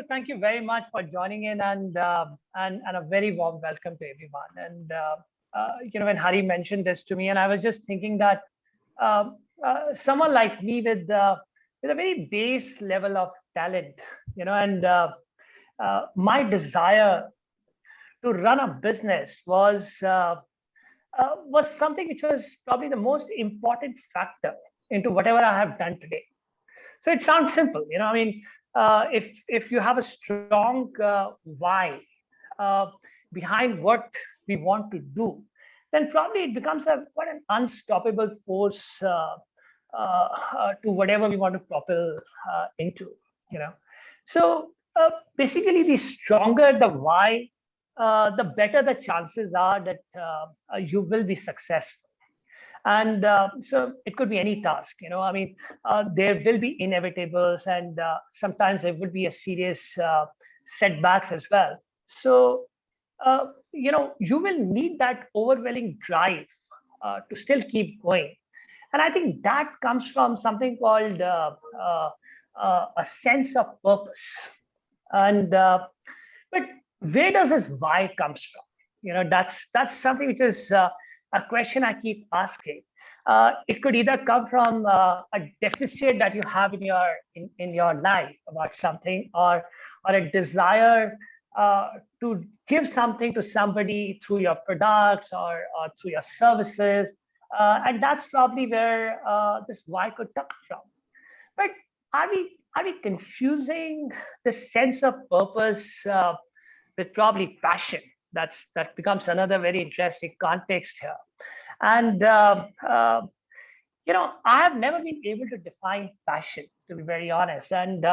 Thank you very much for joining in, and a very warm welcome to everyone. When Hari mentioned this to me, and I was just thinking that someone like me with a very base level of talent, and my desire to run a business was something which was probably the most important factor into whatever I have done today. So it sounds simple, I mean, if you have a strong why uh, behind what we want to do, then probably it becomes quite an unstoppable force to whatever we want to propel into, you know. So basically, the stronger the why, the better the chances are that you will be successful. And so it could be any task, I mean, there will be inevitables, and sometimes there would be a serious setbacks as well. So you will need that overwhelming drive to still keep going. And I think that comes from something called a sense of purpose. And but where does this why comes from? That's something which is a question I keep asking. It could either come from a deficit that you have in your life about something, or a desire to give something to somebody through your products, or through your services, and that's probably where this why could come from. But are we confusing the sense of purpose with probably passion? That becomes another very interesting context here. And I have never been able to define passion, to be very honest. And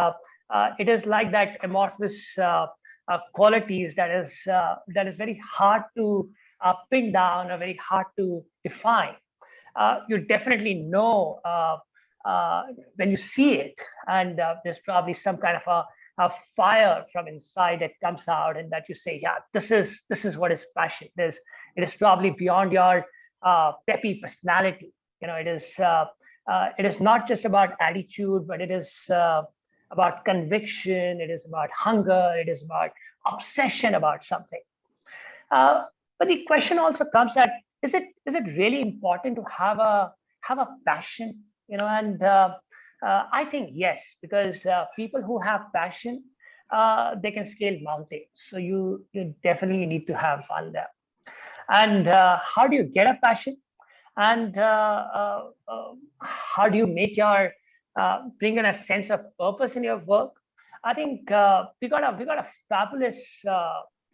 it is like that amorphous qualities that is very hard to pin down, or very hard to define. You definitely know when you see it, and there's probably some kind of a fire from inside that comes out, and that you say, yeah, this is what is passion. It is probably beyond your peppy personality. It is not just about attitude, but it is about conviction. It is about hunger. It is about obsession about something. But the question also comes that, is it really important to have a passion? And I think yes, because people who have passion, they can scale mountains. So you definitely need to have fun there. And how do you get a passion? And how do you make your bring in a sense of purpose in your work? I think we got a fabulous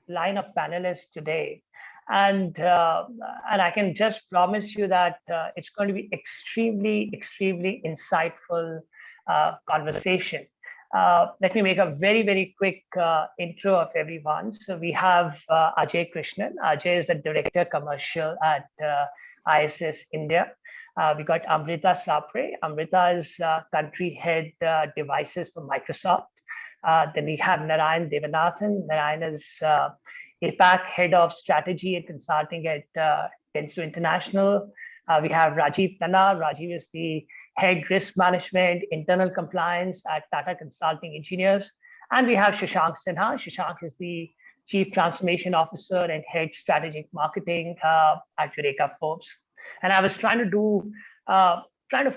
line of panelists today, and I can just promise you that it's going to be extremely insightful conversation. Let me make a very quick intro of everyone. So we have Ajay Krishnan. Ajay is the director commercial at ISS India. We got Amrita Sapre. Amrita is country head devices for Microsoft. Then we have Narayan Devanathan. Narayan is APAC head of strategy and consulting at Dentsu International. We have Rajiv Tanna. Rajiv is the head risk management, internal compliance at Tata Consulting Engineers. And we have Shashank Sinha. Shashank is the chief transformation officer and head strategic marketing at Eureka Forbes. And I was trying to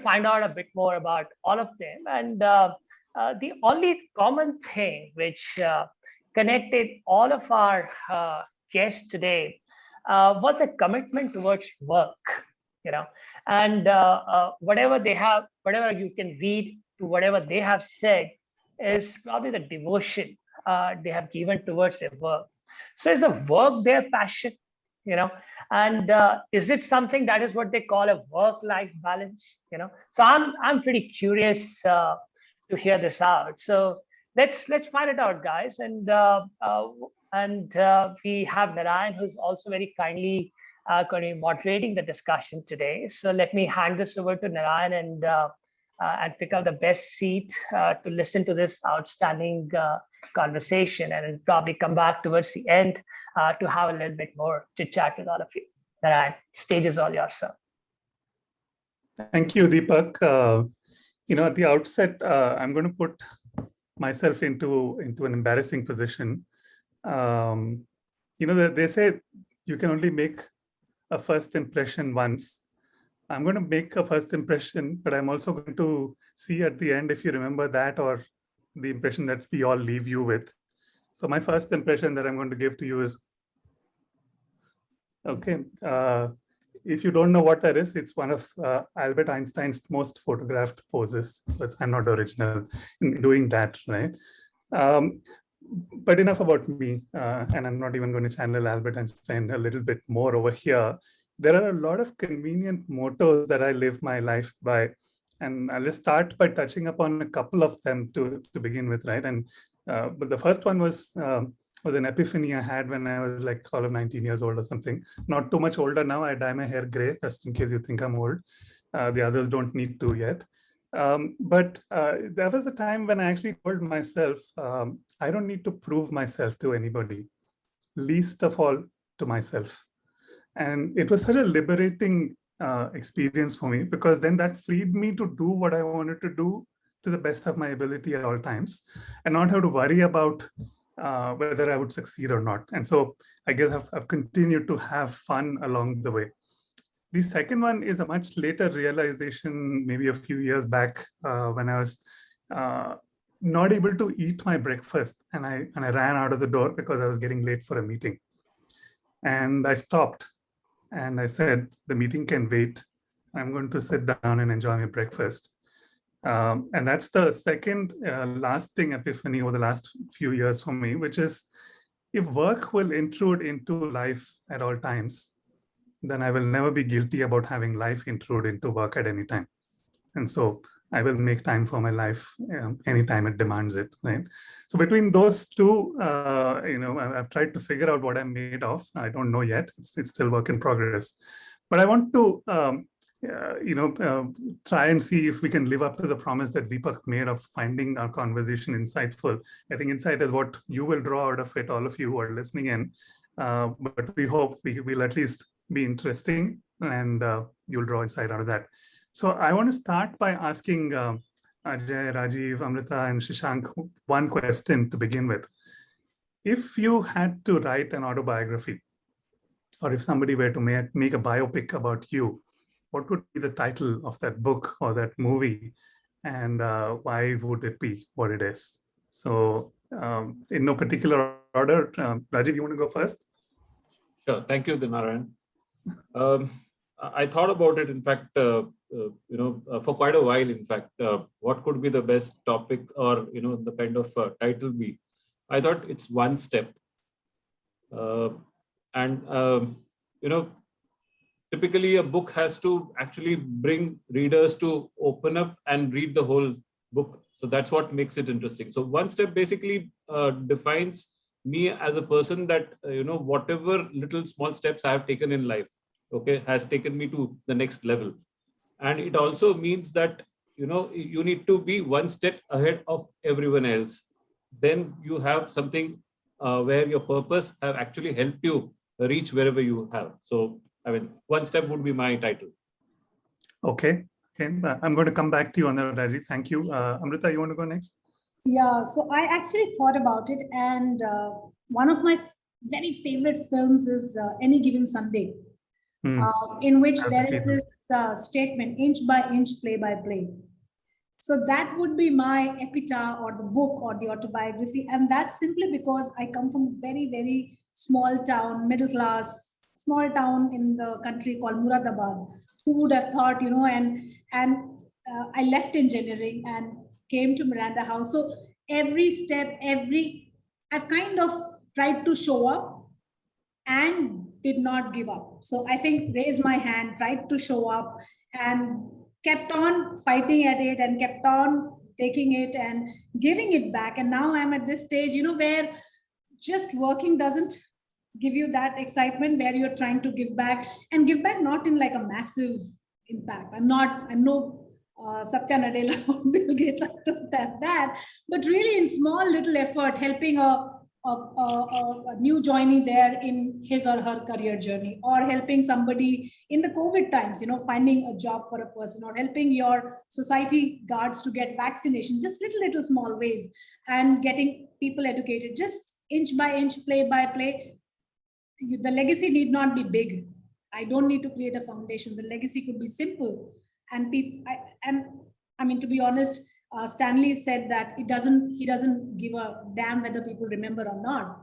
find out a bit more about all of them. And the only common thing which connected all of our guests today was a commitment towards work, and whatever you can read to whatever they have said is probably the devotion they have given towards their work. So is the work their passion? And is it something that is what they call a work-life balance? So I'm pretty curious to hear this out. So let's find it out, guys. And we have Narayan, who's also very kindly going to be moderating the discussion today. So let me hand this over to Narayan and pick up the best seat to listen to this outstanding conversation, and then probably come back towards the end to have a little bit more chit chat with all of you. Narayan, stage is all yours, sir. Thank you, Deepak. At the outset, I'm going to put myself into an embarrassing position. They say you can only make a first impression once. I'm going to make a first impression, but I'm also going to see at the end if you remember that or the impression that we all leave you with. So my first impression that I'm going to give to you is, okay, if you don't know what that is, it's one of Albert Einstein's most photographed poses. So I'm not original in doing that, right? Um, but enough about me, and I'm not even going to channel Albert Einstein a little bit more over here. There are a lot of convenient mottos that I live my life by, and I'll just start by touching upon a couple of them to begin with, right? And but the first one was an epiphany I had when I was like all of 19 years old or something. Not too much older now. I dye my hair gray, just in case you think I'm old. The others don't need to yet. But there was a time when I actually told myself, I don't need to prove myself to anybody, least of all to myself. And it was such a liberating experience for me, because then that freed me to do what I wanted to do to the best of my ability at all times, and not have to worry about whether I would succeed or not. And so I guess I've continued to have fun along the way. The second one is a much later realization, maybe a few years back, when I was not able to eat my breakfast, and I ran out of the door because I was getting late for a meeting. And I stopped and I said, the meeting can wait. I'm going to sit down and enjoy my breakfast. And that's the second lasting epiphany over the last few years for me, which is, if work will intrude into life at all times, then I will never be guilty about having life intrude into work at any time. And so I will make time for my life anytime it demands it, right? So between those two, I've tried to figure out what I'm made of. I don't know yet. It's still work in progress. But I want to, try and see if we can live up to the promise that Deepak made of finding our conversation insightful. I think insight is what you will draw out of it, all of you who are listening in. But we hope we will at least be interesting, and you'll draw insight out of that. So I want to start by asking Ajay, Rajiv, Amrita, and Shashank one question to begin with. If you had to write an autobiography, or if somebody were to make a biopic about you, what would be the title of that book or that movie, and why would it be what it is? So in no particular order, Rajiv, you want to go first? Sure. Thank you, Narayan. I thought about it, in fact, for quite a while, in fact, what could be the best topic or, the kind of title be? I thought it's one step. Typically a book has to actually bring readers to open up and read the whole book. So that's what makes it interesting. So one step basically defines me as a person that, whatever little small steps I have taken in life, okay, has taken me to the next level. And it also means that, you need to be one step ahead of everyone else. Then you have something where your purpose have actually helped you reach wherever you have. So, I mean, one step would be my title. Okay. I'm going to come back to you on that, Rajiv. Thank you. Amrita, you want to go next? Yeah, so I actually thought about it, and one of my very favorite films is Any Given Sunday, in which there is this statement, inch by inch, play by play. So that would be my epitaph or the book or the autobiography. And that's simply because I come from a very, very small town, middle class, small town in the country called Muradabad. Who would have thought, and I left engineering and came to Miranda House. So every step, I've kind of tried to show up and did not give up. So I think raised my hand, tried to show up, and kept on fighting at it, and kept on taking it and giving it back. And now I'm at this stage, where just working doesn't give you that excitement, where you're trying to give back, and give back not in like a massive impact. I'm no Satya Nadella or Bill Gates, that, but really in small little effort, helping a a new joinee there in his or her career journey, or helping somebody in the COVID times, finding a job for a person, or helping your society guards to get vaccination, just little small ways, and getting people educated, just inch by inch, play by play. The legacy need not be big. I don't need to create a foundation. The legacy could be simple, and I mean, to be honest, Stanley said that he doesn't give a damn whether people remember or not,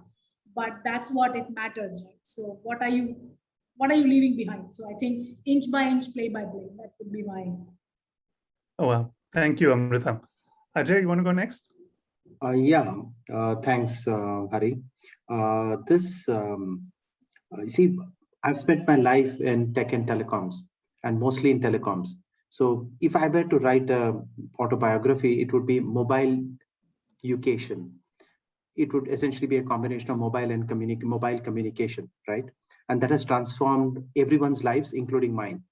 but that's what it matters, right? So what are you leaving behind? So I think inch by inch, play by play, that would be my. Oh, wow. Thank you, Amrita. Ajay, you want to go next? Thanks, Hari. See, I've spent my life in tech and telecoms, and mostly in telecoms. So if I were to write a autobiography, it would be mobile education. It would essentially be a combination of mobile and mobile communication, right? And that has transformed everyone's lives, including mine.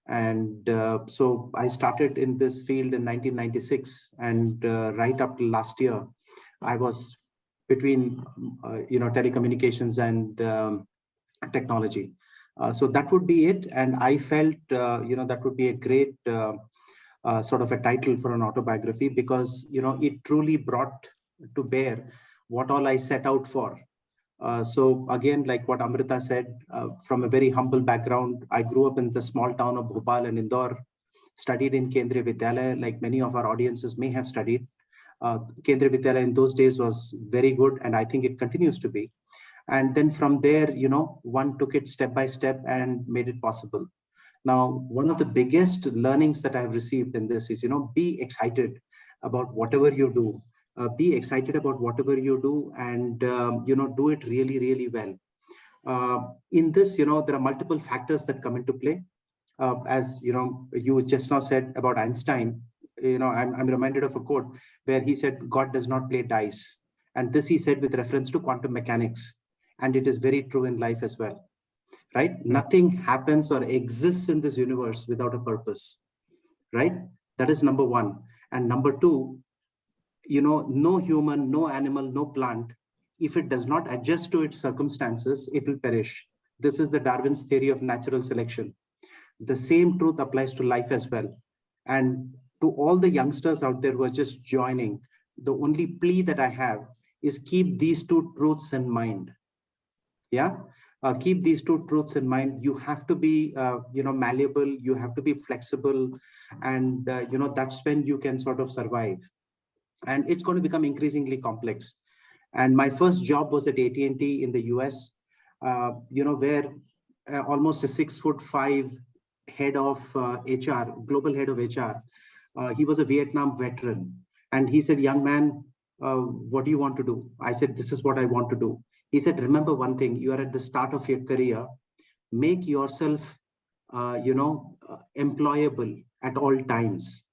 And so I started in this field in 1996, and right up to last year, I was between telecommunications and technology. So that would be it. And I felt that would be a great sort of a title for an autobiography, because it truly brought to bear what all I set out for. So again, like what Amrita said, from a very humble background, I grew up in the small town of Bhopal and Indore, studied in Kendriya Vidyalaya, like many of our audiences may have studied. Kendriya Vidyalaya in those days was very good, and I think it continues to be. And then from there, one took it step by step and made it possible. Now, one of the biggest learnings that I've received in this is, be excited about whatever you do. Be excited about whatever you do, and do it really, really well. In this, there are multiple factors that come into play. As you just now said about Einstein, I'm reminded of a quote where he said, "God does not play dice," and this he said with reference to quantum mechanics, and it is very true in life as well, right? Nothing happens or exists in this universe without a purpose, right? That is number one. And number two, no human, no animal, no plant, if it does not adjust to its circumstances, it will perish. This is the Darwin's theory of natural selection. The same truth applies to life as well. And to all the youngsters out there who are just joining, the only plea that I have is keep these two truths in mind. Keep these two truths in mind. You have to be, malleable. You have to be flexible, and that's when you can sort of survive. And it's going to become increasingly complex. And my first job was at AT&T in the US, where almost a 6'5" head of HR, global head of HR, he was a Vietnam veteran, and he said, "Young man, what do you want to do?" I said, "This is what I want to do." He said, "Remember one thing, you are at the start of your career. Make yourself, employable at all times.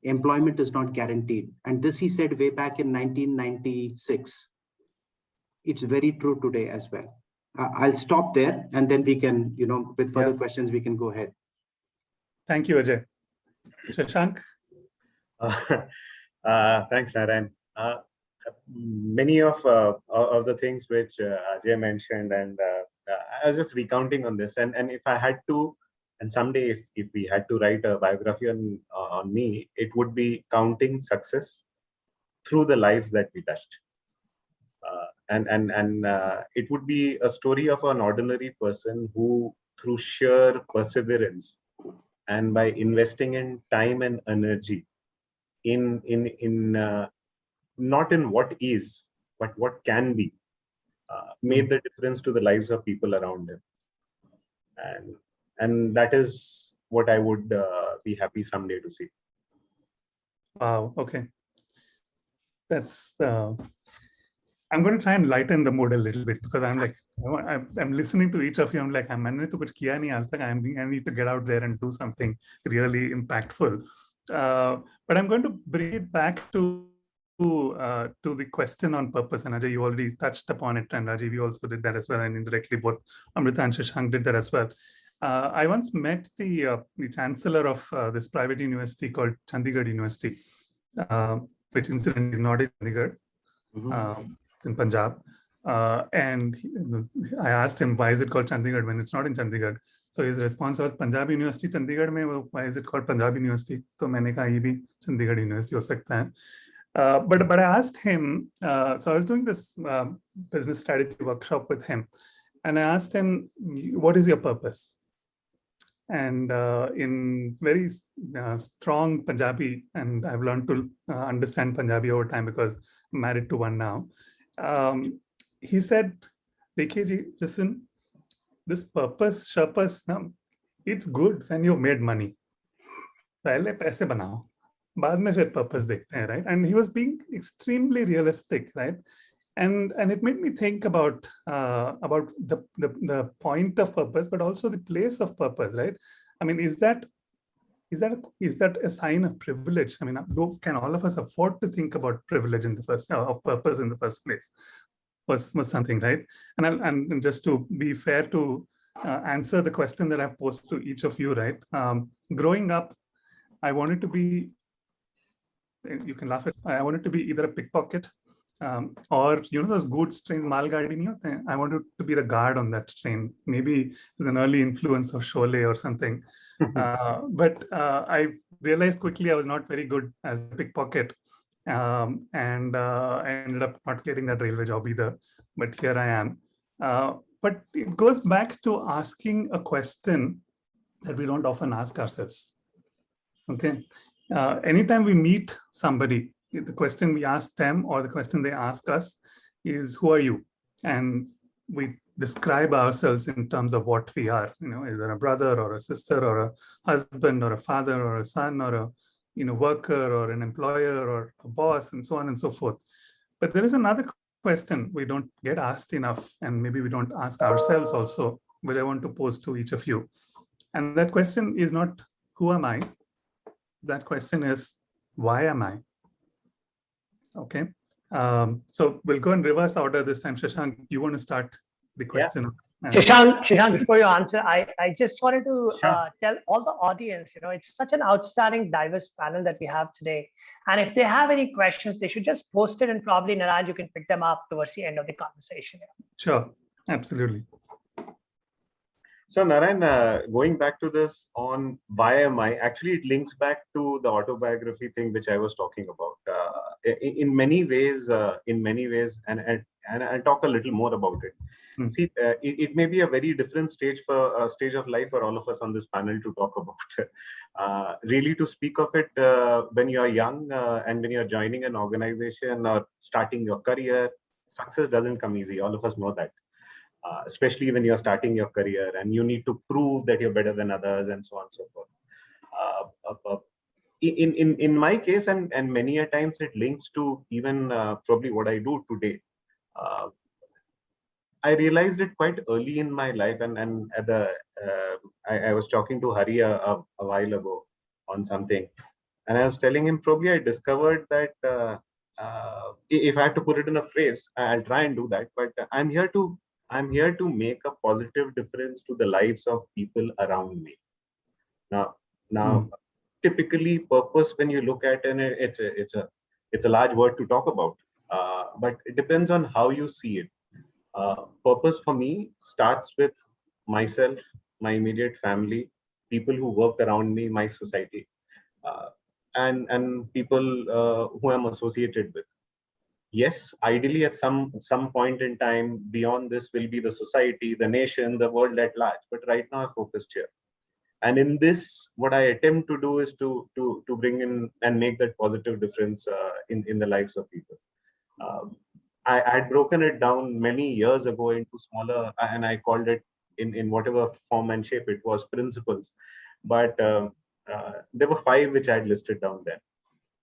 Employment is not guaranteed." And this he said way back in 1996. It's very true today as well. I'll stop there, and then we can, with further questions, we can go ahead. Thank you, Ajay. Shashank? Thanks, Narayan. Many of the things which Ajay mentioned, and I was just recounting on this. And if I had to, and someday if we had to write a biography on me, it would be counting success through the lives that we touched. And it would be a story of an ordinary person who, through sheer perseverance and by investing in time and energy in not in what is, but what can be, made the difference to the lives of people around him. And that is what I would be happy someday to see. Wow. Okay. That's I'm going to try and lighten the mood a little bit, because I'm like, I'm listening to each of you. I'm like, मैंने तो कुछ किया नहीं आज तक. I need to get out there and do something really impactful. But I'm going to bring it back to the question on purpose. And Ajay, you already touched upon it, and Rajiv, you also did that as well, and indirectly both Amrita and Shashank did that as well. I once met the chancellor of this private university called Chandigarh University, which incidentally is not in Chandigarh. It's in Punjab. And I asked him, why is it called Chandigarh when it's not in Chandigarh? So his response was, Punjab University Chandigarh mein, why is it called Punjab University? So मैंने कहा ये भी Chandigarh University हो सकता है. But I asked him, so I was doing this business strategy workshop with him, and I asked him, what is your purpose? And in very strong Punjabi, and I've learned to understand Punjabi over time because I'm married to one now. He said, "Dekhiye ji, listen, this purpose, it's good when you've made money. पहले पैसे बनाओ, बाद में फिर purpose देखते हैं, right?" And he was being extremely realistic, right? And it made me think about the point of purpose, but also the place of purpose, right? I mean, is that a sign of privilege? I mean, can all of us afford to think about privilege in the first of purpose in the first place? Was something, right? And just to be fair to answer the question that I've posed to each of you, right? Growing up, I wanted to be. You can laugh at. I wanted to be either a pickpocket. Or those goods trains, माल गाड़ी नहीं होते हैं. I wanted to be the guard on that train, maybe with an early influence of Sholay or something. But I realized quickly I was not very good as a pickpocket, and I ended up not getting that railway job either. But here I am. But it goes back to asking a question that we don't often ask ourselves. Okay, anytime we meet somebody, the question we ask them or the question they ask us is, who are you? And we describe ourselves in terms of what we are, either a brother or a sister or a husband or a father or a son or a worker or an employer or a boss and so on and so forth. But there is another question we don't get asked enough, and maybe we don't ask ourselves also, which I want to pose to each of you. And that question is not, who am I? That question is, why am I? Okay, so we'll go in reverse order this time. Shashank, you want to start the question? Yeah. Shashank, before you answer, I just wanted to tell all the audience, it's such an outstanding, diverse panel that we have today. And if they have any questions, they should just post it, and probably Naraj, you can pick them up towards the end of the conversation. Sure, absolutely. So Narayan, going back to this on why am I, actually it links back to the autobiography thing which I was talking about. In many ways, and I'll talk a little more about it. See, it may be a very different stage of life for all of us on this panel to talk about. Really, to speak of it when you are young and when you are joining an organization or starting your career, success doesn't come easy. All of us know that. Especially when you're starting your career and you need to prove that you're better than others and so on and so forth. In my case, and many a times it links to even probably what I do today. I realized it quite early in my life, and at I was talking to Hari a while ago on something, and I was telling him probably I discovered that if I have to put it in a phrase, I'll try and do that. But I'm here to make a positive difference to the lives of people around me. Now, typically, purpose, when you look at it, it's a large word to talk about, but it depends on how you see it. Purpose for me starts with myself, my immediate family, people who work around me, my society, and people who I'm associated with. Yes, ideally at some point in time beyond this will be the society, the nation, the world at large. But right now I'm focused here. And in this, what I attempt to do is to bring in and make that positive difference in the lives of people. I had broken it down many years ago into smaller, and I called it in whatever form and shape it was, principles. But there were 5 which I had listed down there.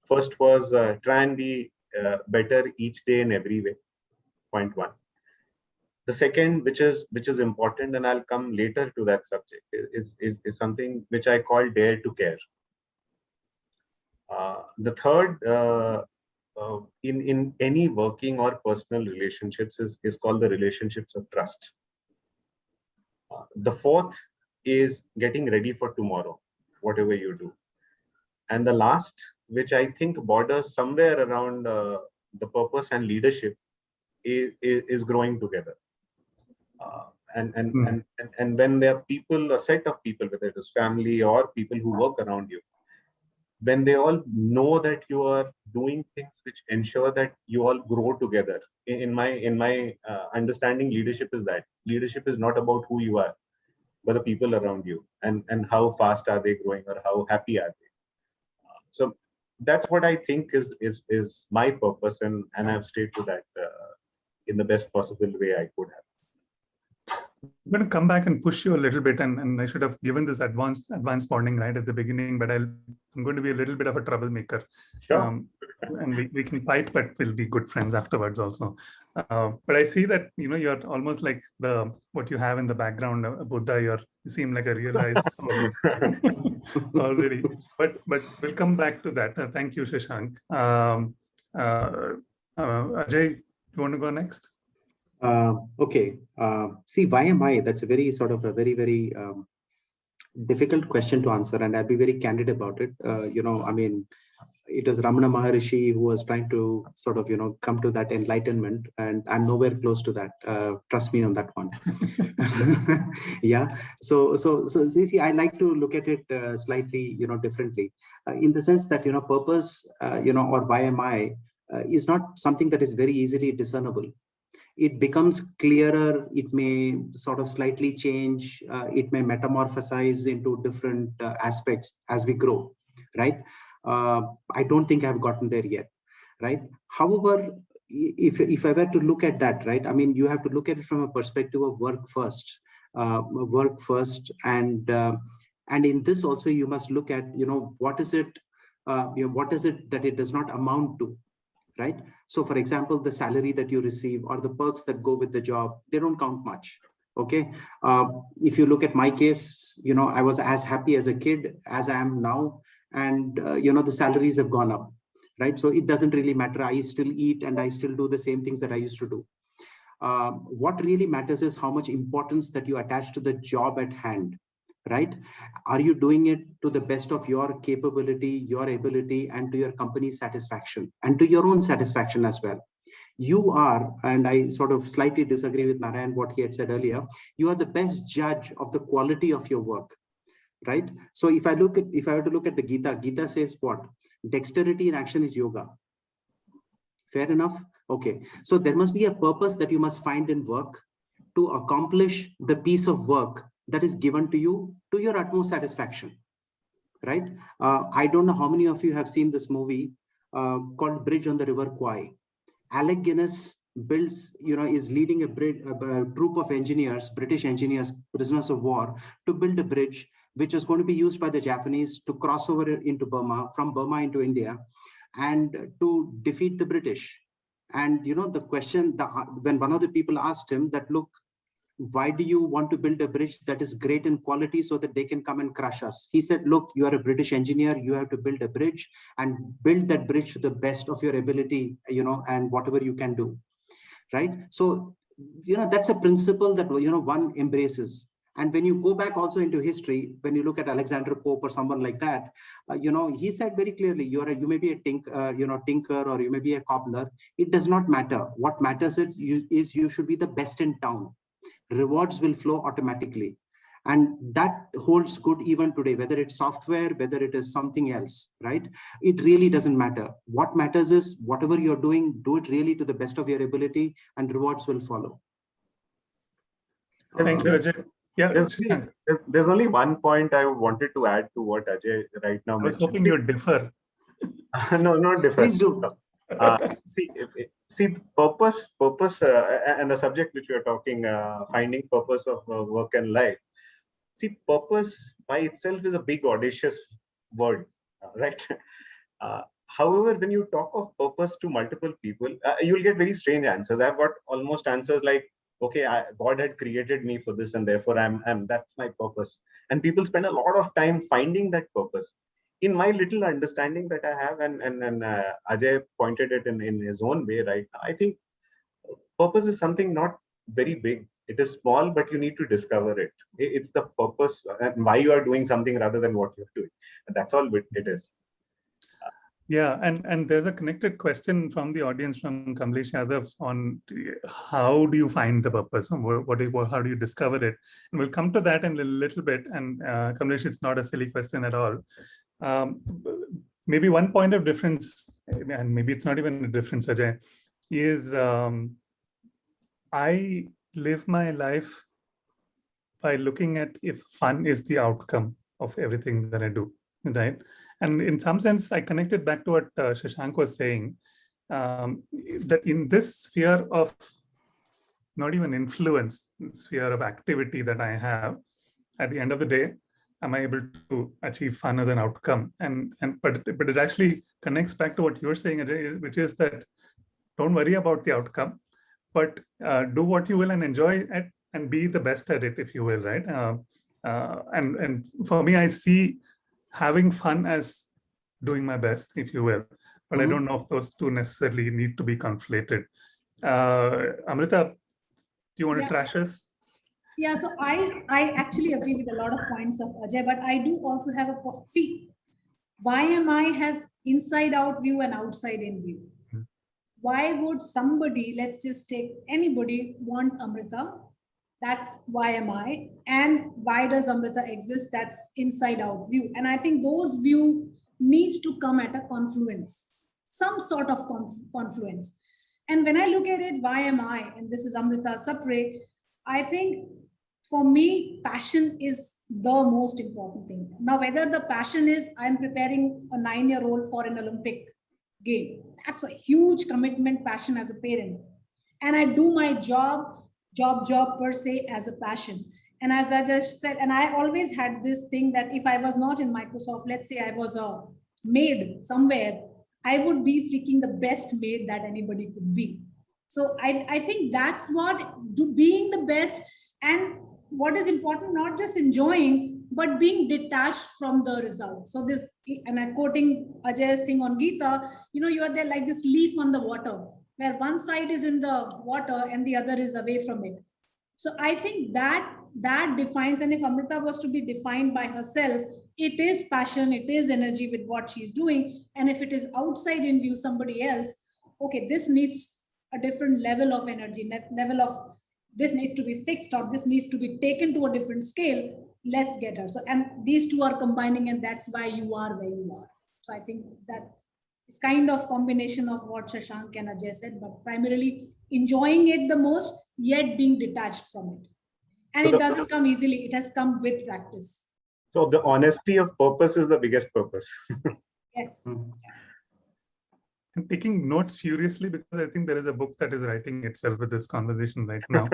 First was try and be better each day in every way. Point 1. The second, which is important, and I'll come later to that subject, is something which I call dare to care. The third, in any working or personal relationships, is called the relationships of trust. The fourth is getting ready for tomorrow, whatever you do. And the last, which I think borders somewhere around the purpose and leadership, is growing together. And when there are people, a set of people, whether it is family or people who work around you, when they all know that you are doing things which ensure that you all grow together. In my understanding, leadership is that. Leadership is not about who you are, but the people around you, and how fast are they growing or how happy are they. So that's what I think is my purpose, and I've stayed to that in the best possible way I could have. I'm going to come back and push you a little bit, and I should have given this advanced warning right at the beginning, but I'm going to be a little bit of a troublemaker. Sure. And we can fight, but we'll be good friends afterwards also. But I see that you're almost like what you have in the background, Buddha. You seem like a realized soul already. But we'll come back to that. Thank you, Shashank. Ajay, you want to go next? Okay. See, why am I? That's a very very difficult question to answer, and I'll be very candid about it. I mean, it was Ramana Maharishi who was trying to come to that enlightenment, and I'm nowhere close to that. Trust me on that one. Yeah. So see, I like to look at it slightly, differently, in the sense that purpose, or why am I, is not something that is very easily discernible. It becomes clearer. It may sort of slightly change. It may metamorphosize into different aspects as we grow, right? I don't think I've gotten there yet, right? However, if I were to look at that, right, I mean, you have to look at it from a perspective of work first, and in this also you must look at what is it that it does not amount to. Right. So, for example, the salary that you receive or the perks that go with the job, they don't count much. Okay. If you look at my case, I was as happy as a kid as I am now. And, the salaries have gone up. Right. So it doesn't really matter. I still eat and I still do the same things that I used to do. What really matters is how much importance that you attach to the job at hand. Right? Are you doing it to the best of your capability, your ability, and to your company's satisfaction, and to your own satisfaction as well? You are, and I sort of slightly disagree with Narayan, what he had said earlier, you are the best judge of the quality of your work, right? So if I were to look at the Gita says what? Dexterity in action is yoga. Fair enough? Okay. So there must be a purpose that you must find in work to accomplish the piece of work that is given to you to your utmost satisfaction, right? I don't know how many of you have seen this movie called Bridge on the River Kwai. Alec Guinness is leading a group of engineers, British engineers, prisoners of war, to build a bridge which is going to be used by the Japanese to cross over into Burma, from Burma into India, and to defeat the British. And the question, when one of the people asked him that, look, why do you want to build a bridge that is great in quality so that they can come and crush us? He said, look, you are a British engineer. You have to build a bridge and build that bridge to the best of your ability, and whatever you can do. Right. So, that's a principle that, one embraces. And when you go back also into history, when you look at Alexander Pope or someone like that, he said very clearly, you may be a tinker, or you may be a cobbler. It does not matter. What matters is you should be the best in town. Rewards will flow automatically. And that holds good even today, whether it's software, whether it is something else, right? It really doesn't matter. What matters is whatever you're doing, do it really to the best of your ability, and rewards will follow. Thank you, Ajay. Yeah, there's only one point I wanted to add to what Ajay right now mentioned. I was hoping you'd differ. No, not differ. Please do. See, purpose, and the subject which we are talking, finding purpose of work and life. See, purpose by itself is a big, audacious word, right? However, when you talk of purpose to multiple people, you'll get very strange answers. I've got almost answers like, okay, God had created me for this, and therefore that's my purpose. And people spend a lot of time finding that purpose. In my little understanding that I have, and Ajay pointed it in his own way, right? I think purpose is something not very big. It is small, but you need to discover it. It's the purpose and why you are doing something rather than what you're doing. And that's all it is. Yeah, and there's a connected question from the audience from Kamlesh Yadav on how do you find the purpose? How do you discover it? And we'll come to that in a little bit. And Kamlesh, it's not a silly question at all. Um, maybe one point of difference, and maybe it's not even a difference, Ajay, is I live my life by looking at if fun is the outcome of everything that I do, right? And in some sense, I connected back to what Shashank was saying, that in this sphere of not even influence, sphere of activity that I have, at the end of the day, am I able to achieve fun as an outcome? But it actually connects back to what you're saying, Ajay, which is that don't worry about the outcome, but do what you will and enjoy it and be the best at it, if you will, right? And for me, I see having fun as doing my best, if you will, but I don't know if those two necessarily need to be conflated. Amrita, do you want to trash us? Yeah, so I actually agree with a lot of points of Ajay, but I do also have see, YMI has inside out view and outside in view. Why would somebody, let's just take anybody, want Amrita? That's YMI. And why does Amrita exist? That's inside out view. And I think those view needs to come at a confluence, some sort of confluence. And when I look at it, YMI, and this is Amrita Sapre, I think for me, passion is the most important thing. Now, whether the passion is I'm preparing a 9-year-old for an Olympic game, that's a huge commitment, passion as a parent. And I do my job per se as a passion. And as I just said, and I always had this thing that if I was not in Microsoft, let's say I was a maid somewhere, I would be freaking the best maid that anybody could be. So I think that's what being the best, and what is important, not just enjoying, but being detached from the result. So this, and I'm quoting Ajay's thing on Gita, you are there like this leaf on the water, where one side is in the water and the other is away from it. So I think that defines, and if Amrita was to be defined by herself, it is passion, it is energy with what she's doing. And if it is outside in view, somebody else, okay, this needs a different level of energy, level of this needs to be fixed, or this needs to be taken to a different scale. Let's get her. So, and these two are combining, and that's why you are where you are. So I think that it's kind of combination of what Shashank and Ajay said, but primarily enjoying it the most, yet being detached from it. And so it doesn't come easily. It has come with practice. So the honesty of purpose is the biggest purpose. Yes. I'm taking notes furiously because I think there is a book that is writing itself with this conversation right now.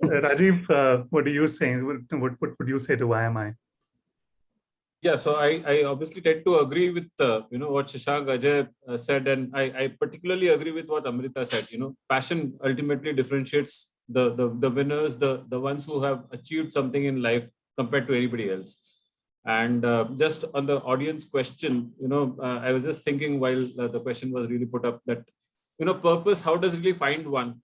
Rajiv, what do you say? What would you say to YMI? Yeah, so I obviously tend to agree with what Shashank, Ajay said, and I particularly agree with what Amrita said. Passion ultimately differentiates the winners, the ones who have achieved something in life compared to anybody else. And just on the audience question, I was just thinking while the question was really put up that, purpose, how does it really find one?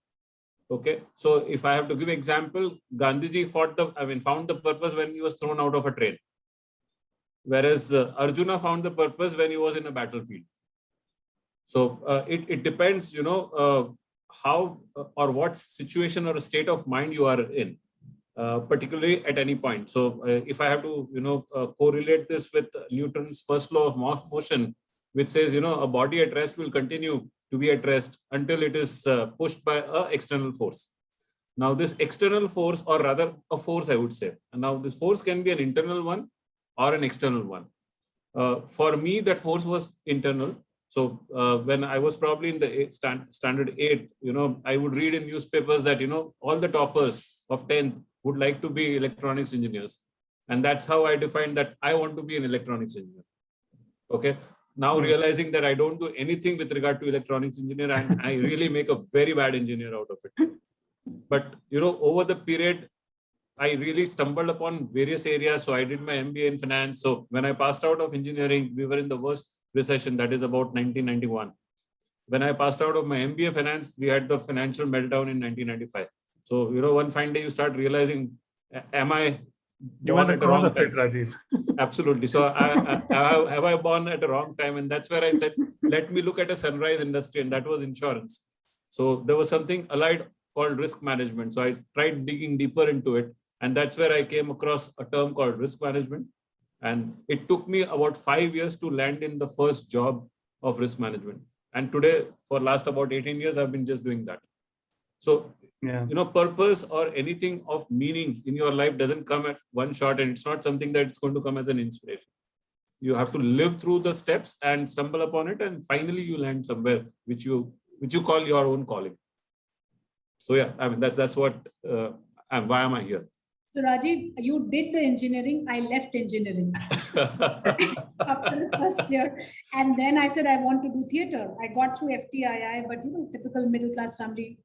Okay, so if I have to give example, Gandhiji found the purpose when he was thrown out of a train. Whereas Arjuna found the purpose when he was in a battlefield. So it depends, how or what situation or a state of mind you are in. Particularly at any point. So if I have to, correlate this with Newton's first law of motion, which says, a body at rest will continue to be at rest until it is pushed by an external force. Now this external force, or rather a force, I would say, and now this force can be an internal one or an external one. For me, that force was internal. So when I was probably in the standard 8th, I would read in newspapers that, all the toppers of 10th would like to be electronics engineers. And that's how I defined that I want to be an electronics engineer. Okay. Now realizing that I don't do anything with regard to electronics engineer, and I really make a very bad engineer out of it. But, over the period, I really stumbled upon various areas. So I did my MBA in finance. So when I passed out of engineering, we were in the worst recession, that is about 1991. When I passed out of my MBA finance, we had the financial meltdown in 1995. So, one fine day you start realizing, am I You are born the at a cause wrong of it, time. Rajiv. Absolutely. So have I born at a wrong time? And that's where I said, let me look at a sunrise industry, and that was insurance. So there was something allied called risk management. So I tried digging deeper into it, and that's where I came across a term called risk management. And it took me about 5 years to land in the first job of risk management. And today, for last about 18 years, I've been just doing that. So, Yeah. Purpose or anything of meaning in your life doesn't come at one shot, and it's not something that it's going to come as an inspiration. You have to live through the steps and stumble upon it, and finally you land somewhere which you call your own calling. So yeah, I mean that's what why am I here? So Rajiv, you did the engineering. I left engineering after the first year, and then I said I want to do theater. I got through FTII, but typical middle class family.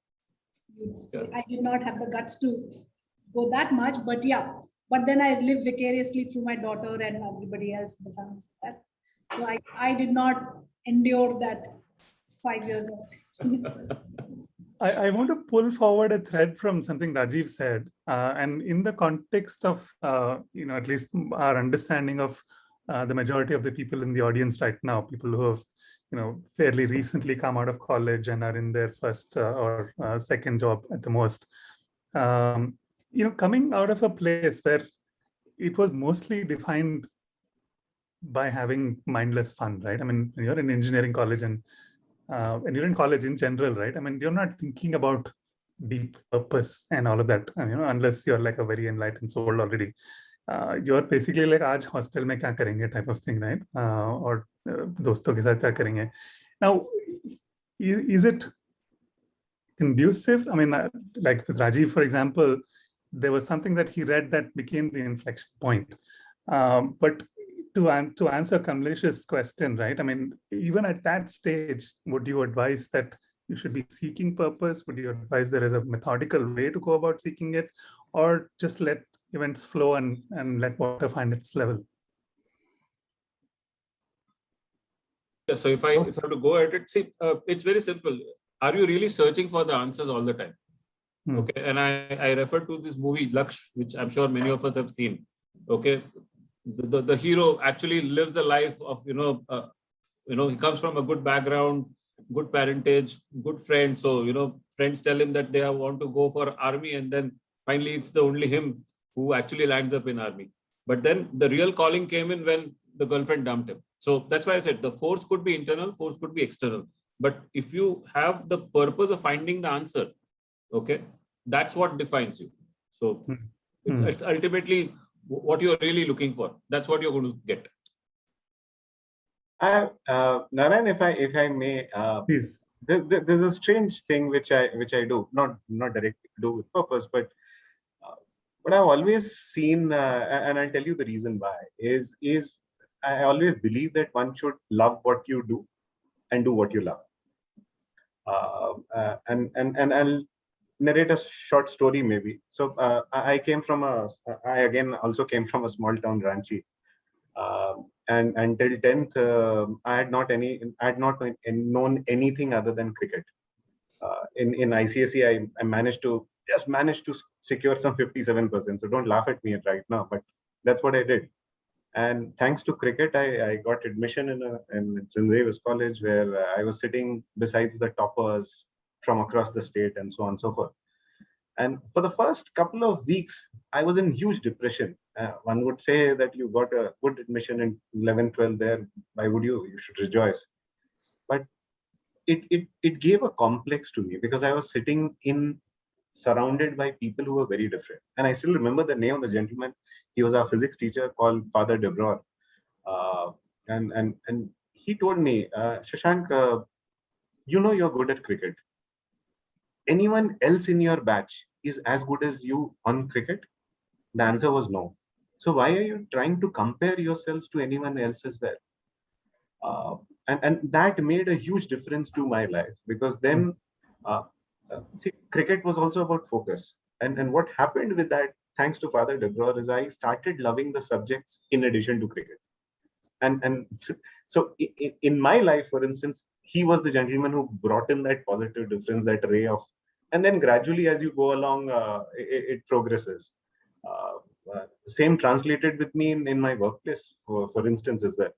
So I did not have the guts to go that much, but yeah. But then I live vicariously through my daughter and everybody else in the family. So I did not endure that 5 years of. I want to pull forward a thread from something Rajiv said, and in the context of at least our understanding of the majority of the people in the audience right now, people who have fairly recently come out of college and are in their first or second job at the most, coming out of a place where it was mostly defined by having mindless fun, right? I mean, when you're in engineering college and you're in college in general, right? I mean, you're not thinking about deep purpose and all of that, unless you're like a very enlightened soul already. You're basically like, "Aaj hostel mein kya karenge" type of thing, right? Or doston ke saath kya karenge. Now, is it conducive? I mean, like with Rajiv, for example, there was something that he read that became the inflection point. But to answer Kamlesh's question, right? I mean, even at that stage, would you advise that you should be seeking purpose? Would you advise there is a methodical way to go about seeking it, or just let events flow and let water find its level? Yeah, so if I have to go at it, see, it's very simple. Are you really searching for the answers all the time? Okay, and I refer to this movie Laksh, which I'm sure many of us have seen. Okay, the hero actually lives a life of he comes from a good background, good parentage, good friends. So friends tell him that they want to go for army, and then finally it's the only him who actually lands up in army. But then the real calling came in when the girlfriend dumped him. So that's why I said the force could be internal, force could be external. But if you have the purpose of finding the answer, okay, that's what defines you. So it's ultimately what you're really looking for. That's what you're going to get. Narayan, if I may, please. There's a strange thing which I do, not directly to do with purpose, but what I've always seen, and I'll tell you the reason why, is I always believe that one should love what you do and do what you love. And I'll narrate a short story maybe. So I again also came from a small town, Ranchi. And until 10th, I had not known anything other than cricket. In ICSE, I managed to secure some 57%. So don't laugh at me right now, but that's what I did. And thanks to cricket, I got admission in St. Xavier's College, where I was sitting besides the toppers from across the state and so on and so forth. And for the first couple of weeks, I was in huge depression. One would say that you got a good admission in 11th, 12th there. Why would you? You should rejoice. But it gave a complex to me because I was sitting surrounded by people who were very different. And I still remember the name of the gentleman. He was our physics teacher called Father Debror. And he told me, Shashank, you're good at cricket. Anyone else in your batch is as good as you on cricket? The answer was no. So why are you trying to compare yourselves to anyone else as well? And that made a huge difference to my life, because then, see, cricket was also about focus. And what happened with that, thanks to Father Debror, is I started loving the subjects in addition to cricket. And so in my life, for instance, he was the gentleman who brought in that positive difference, that ray of, and then gradually as you go along, it progresses. same translated with me in my workplace, for instance, as well.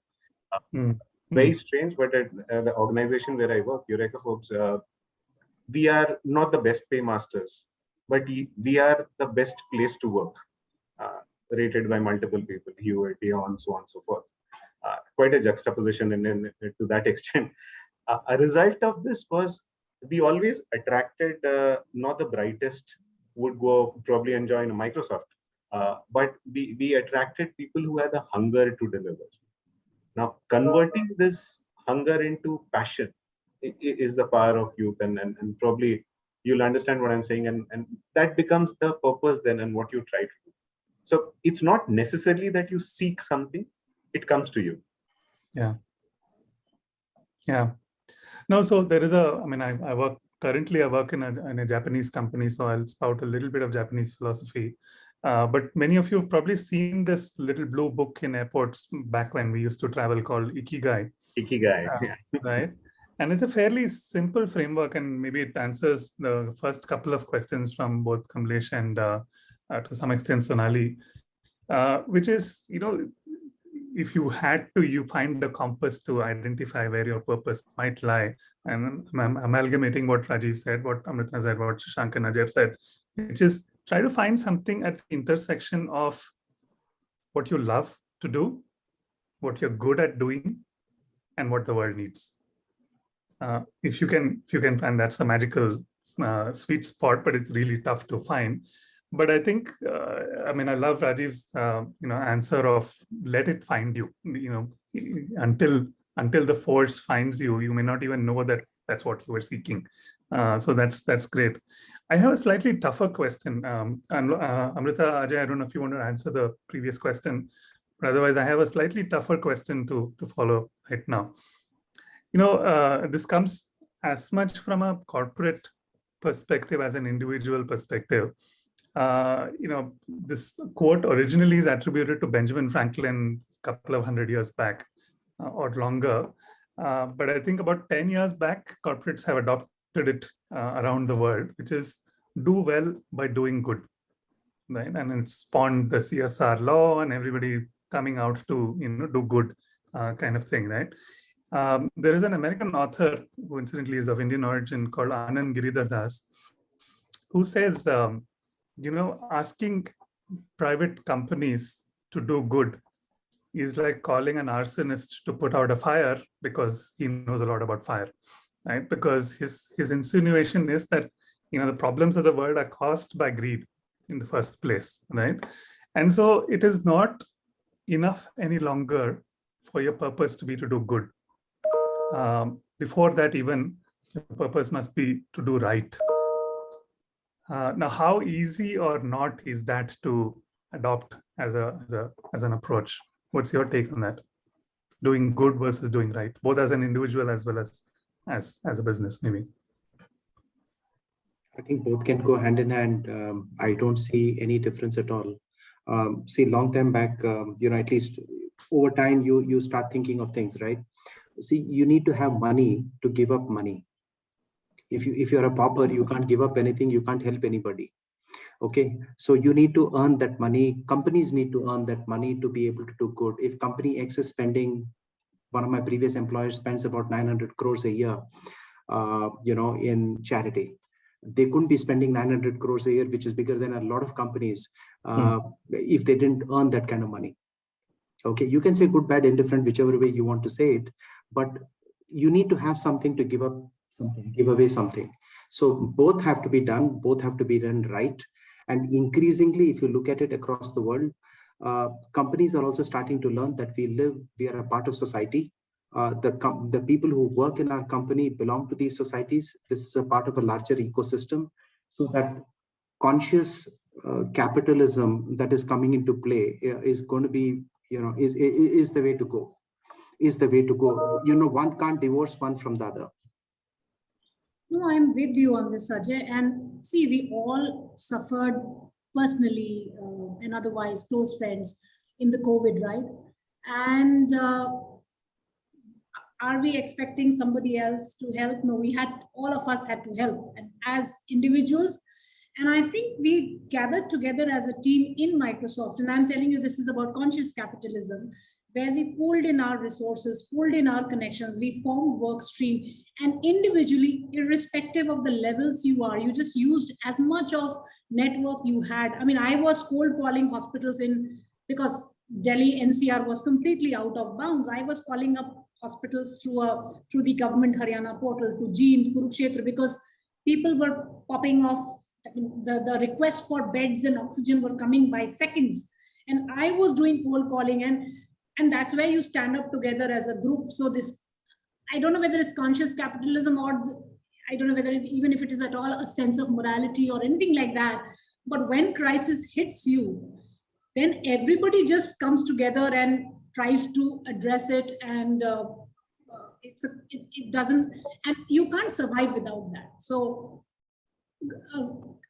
Mm. Very strange, but at the organization where I work, Eureka folks, we are not the best paymasters, but we are the best place to work, rated by multiple people, Hewitt, Dion, so on and so forth. Quite a juxtaposition to that extent. A result of this was we always attracted not the brightest would go probably and join Microsoft, but we attracted people who had the hunger to deliver. Now, converting this hunger into passion is the power of youth, and probably you'll understand what I'm saying, and that becomes the purpose then and what you try to do. So it's not necessarily that you seek something, it comes to you. Yeah. Yeah. No, so there is I mean, I work in a Japanese company, so I'll spout a little bit of Japanese philosophy. But many of you have probably seen this little blue book in airports back when we used to travel called Ikigai. Ikigai, right? And it's a fairly simple framework, and maybe it answers the first couple of questions from both Kamlesh and to some extent Sonali, which is, if you find the compass to identify where your purpose might lie. And I'm amalgamating what Rajiv said, what Amrita said, what Shashank and Ajay said, which is try to find something at the intersection of what you love to do, what you're good at doing, and what the world needs. If you can find, that's a magical sweet spot, but it's really tough to find. But I think, I love Rajiv's, answer of let it find you. Until the force finds you, you may not even know that that's what you were seeking. So that's great. I have a slightly tougher question. Amrita, Ajay, I don't know if you want to answer the previous question, but otherwise I have a slightly tougher question to follow right now. This comes as much from a corporate perspective as an individual perspective. This quote originally is attributed to Benjamin Franklin a couple of 100 years back or longer. But I think about 10 years back, corporates have adopted it around the world, which is do well by doing good. Right? And it's spawned the CSR law and everybody coming out to do good kind of thing, right? There is an American author who incidentally is of Indian origin called Anand Giridhar Das, who says, asking private companies to do good is like calling an arsonist to put out a fire because he knows a lot about fire, right? Because his insinuation is that, the problems of the world are caused by greed in the first place, right? And so it is not enough any longer for your purpose to be to do good. Before that, even your purpose must be to do right. Now, how easy or not is that to adopt as an approach? What's your take on that? Doing good versus doing right, both as an individual as well as a business, maybe. I think both can go hand in hand. I don't see any difference at all. See, long time back, at least over time, you start thinking of things, right? See, you need to have money to give up money. If you're a pauper, you can't give up anything. You can't help anybody. Okay, so you need to earn that money. Companies need to earn that money to be able to do good. If company X is spending, one of my previous employers spends about 900 crores a year, in charity. They couldn't be spending 900 crores a year, which is bigger than a lot of companies, if they didn't earn that kind of money. Okay, you can say good, bad, indifferent, whichever way you want to say it, but you need to have something to give up something, give away something. So both have to be done, both have to be done right. And increasingly, if you look at it across the world, companies are also starting to learn that we are a part of society. The people who work in our company belong to these societies. This is a part of a larger ecosystem. So that conscious capitalism that is coming into play is going to be, is the way to go. Is the way to go. One can't divorce one from the other. No, I'm with you on this, Ajay. And see, we all suffered personally and otherwise close friends in the COVID, right? And are we expecting somebody else to help? No, all of us had to help, and as individuals And I think we gathered together as a team in Microsoft, and I'm telling you, this is about conscious capitalism, where we pulled in our resources, pulled in our connections, we formed work stream, and individually, irrespective of the levels you are, you just used as much of network you had. I mean, I was cold calling hospitals because Delhi NCR was completely out of bounds. I was calling up hospitals through the government Haryana portal to Jeend, Kurukshetra, because people were popping off. I mean, the requests for beds and oxygen were coming by seconds, and I was doing cold calling, and that's where you stand up together as a group. So this, I don't know whether it's conscious capitalism I don't know whether it's, even if it is at all, a sense of morality or anything like that. But when crisis hits you, then everybody just comes together and tries to address it, and it doesn't, and you can't survive without that. So,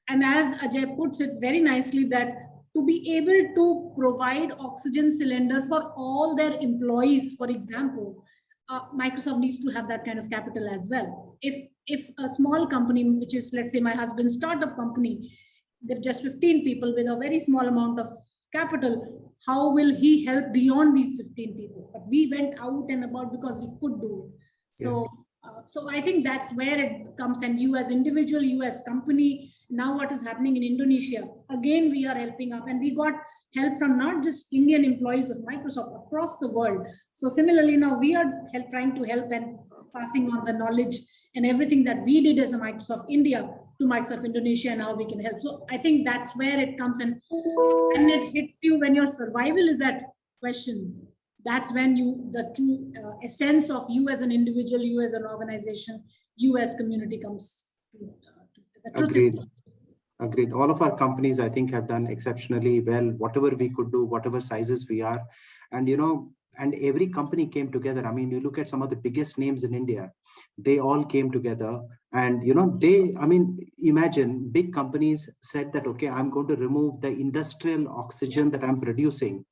and as Ajay puts it very nicely, that to be able to provide oxygen cylinder for all their employees, for example, Microsoft needs to have that kind of capital as well. If a small company, which is, let's say, my husband's startup company, they're just 15 people with a very small amount of capital, how will he help beyond these 15 people? But we went out and about because we could do it. So, so I think that's where it comes. And you as individual, you as company, now what is happening in Indonesia, again, we are helping up, and we got help from not just Indian employees of Microsoft across the world. So similarly, now we are trying to help and passing on the knowledge and everything that we did as a Microsoft India to Microsoft Indonesia, and how we can help. So I think that's where it comes, and it hits you when your survival is at question. That's when the true essence of you as an individual, you as an organization, you as community comes to the truth. Agreed. Agreed. All of our companies, I think, have done exceptionally well, whatever we could do, whatever sizes we are. And, and every company came together. I mean, you look at some of the biggest names in India, they all came together. And, imagine big companies said that, okay, I'm going to remove the industrial oxygen that I'm producing,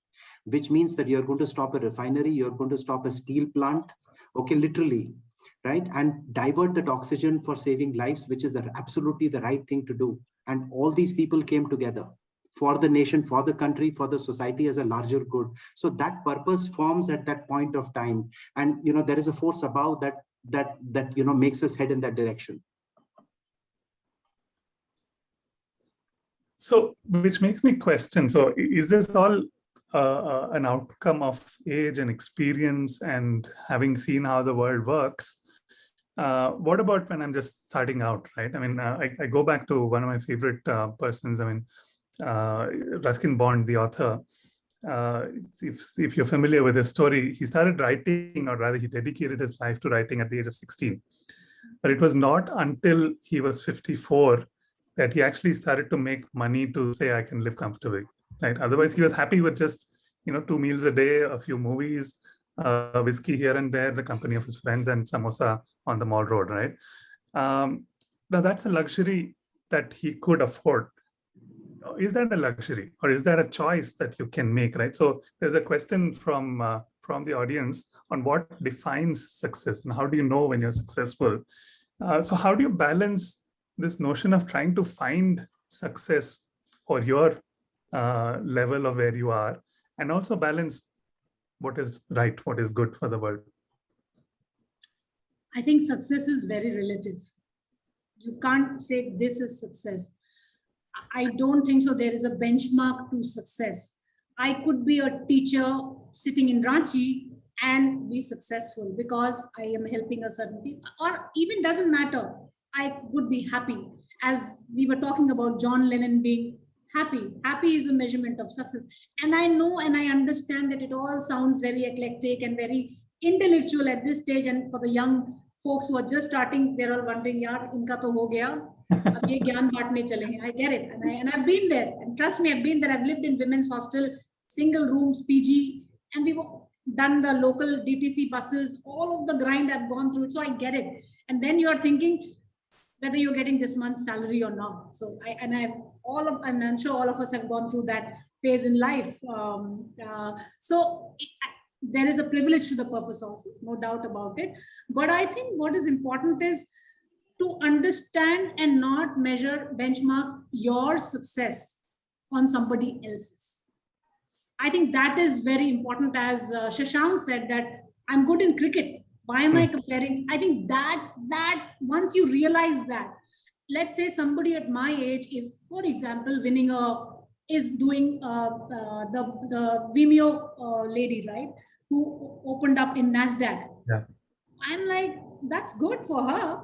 which means that you're going to stop a refinery, you're going to stop a steel plant, okay, literally, right? And divert that oxygen for saving lives, which is absolutely the right thing to do. And all these people came together for the nation, for the country, for the society as a larger good. So that purpose forms at that point of time. And, there is a force above that makes us head in that direction. So, which makes me question, so is this all an outcome of age and experience and having seen how the world works? What about when I'm just starting out, right? I mean, I go back to one of my favorite persons. I mean, Ruskin Bond, the author. If you're familiar with his story, he started writing, or rather he dedicated his life to writing at the age of 16. But it was not until he was 54 that he actually started to make money to say, I can live comfortably, right? Otherwise, he was happy with just, 2 meals a day, a few movies, whiskey here and there, the company of his friends, and samosa on the mall road, right? Now that's a luxury that he could afford. Is that a luxury, or is that a choice that you can make, right? So there's a question from the audience on what defines success, and how do you know when you're successful? So how do you balance this notion of trying to find success for your level of where you are, and also balance what is right, what is good for the world? I think success is very relative. You can't say this is success. I don't think so. There is a benchmark to success. I could be a teacher sitting in Ranchi and be successful because I am helping a certain people, or even doesn't matter. I would be happy. As we were talking about John Lennon being happy. Happy is a measurement of success. And I know and I understand that it all sounds very eclectic and very intellectual at this stage. And for the young folks who are just starting, they're all wondering, yaar, inka to ho gaya. Ab ye gyan baantne chale hain. I get it. And I've been there. And trust me, I've been there. I've lived in women's hostel, single rooms, PG. And we've done the local DTC buses, all of the grind I've gone through. So I get it. And then you're thinking whether you're getting this month's salary or not. So I'm sure all of us have gone through that phase in life. There is a privilege to the purpose also, no doubt about it. But I think what is important is to understand and not measure, benchmark your success on somebody else's. I think that is very important. As Shashank said, that I'm good in cricket. Why am I comparing? I think that once you realize that, let's say somebody at my age is, for example, is doing the Vimeo lady, right, who opened up in NASDAQ. Yeah. I'm like, that's good for her.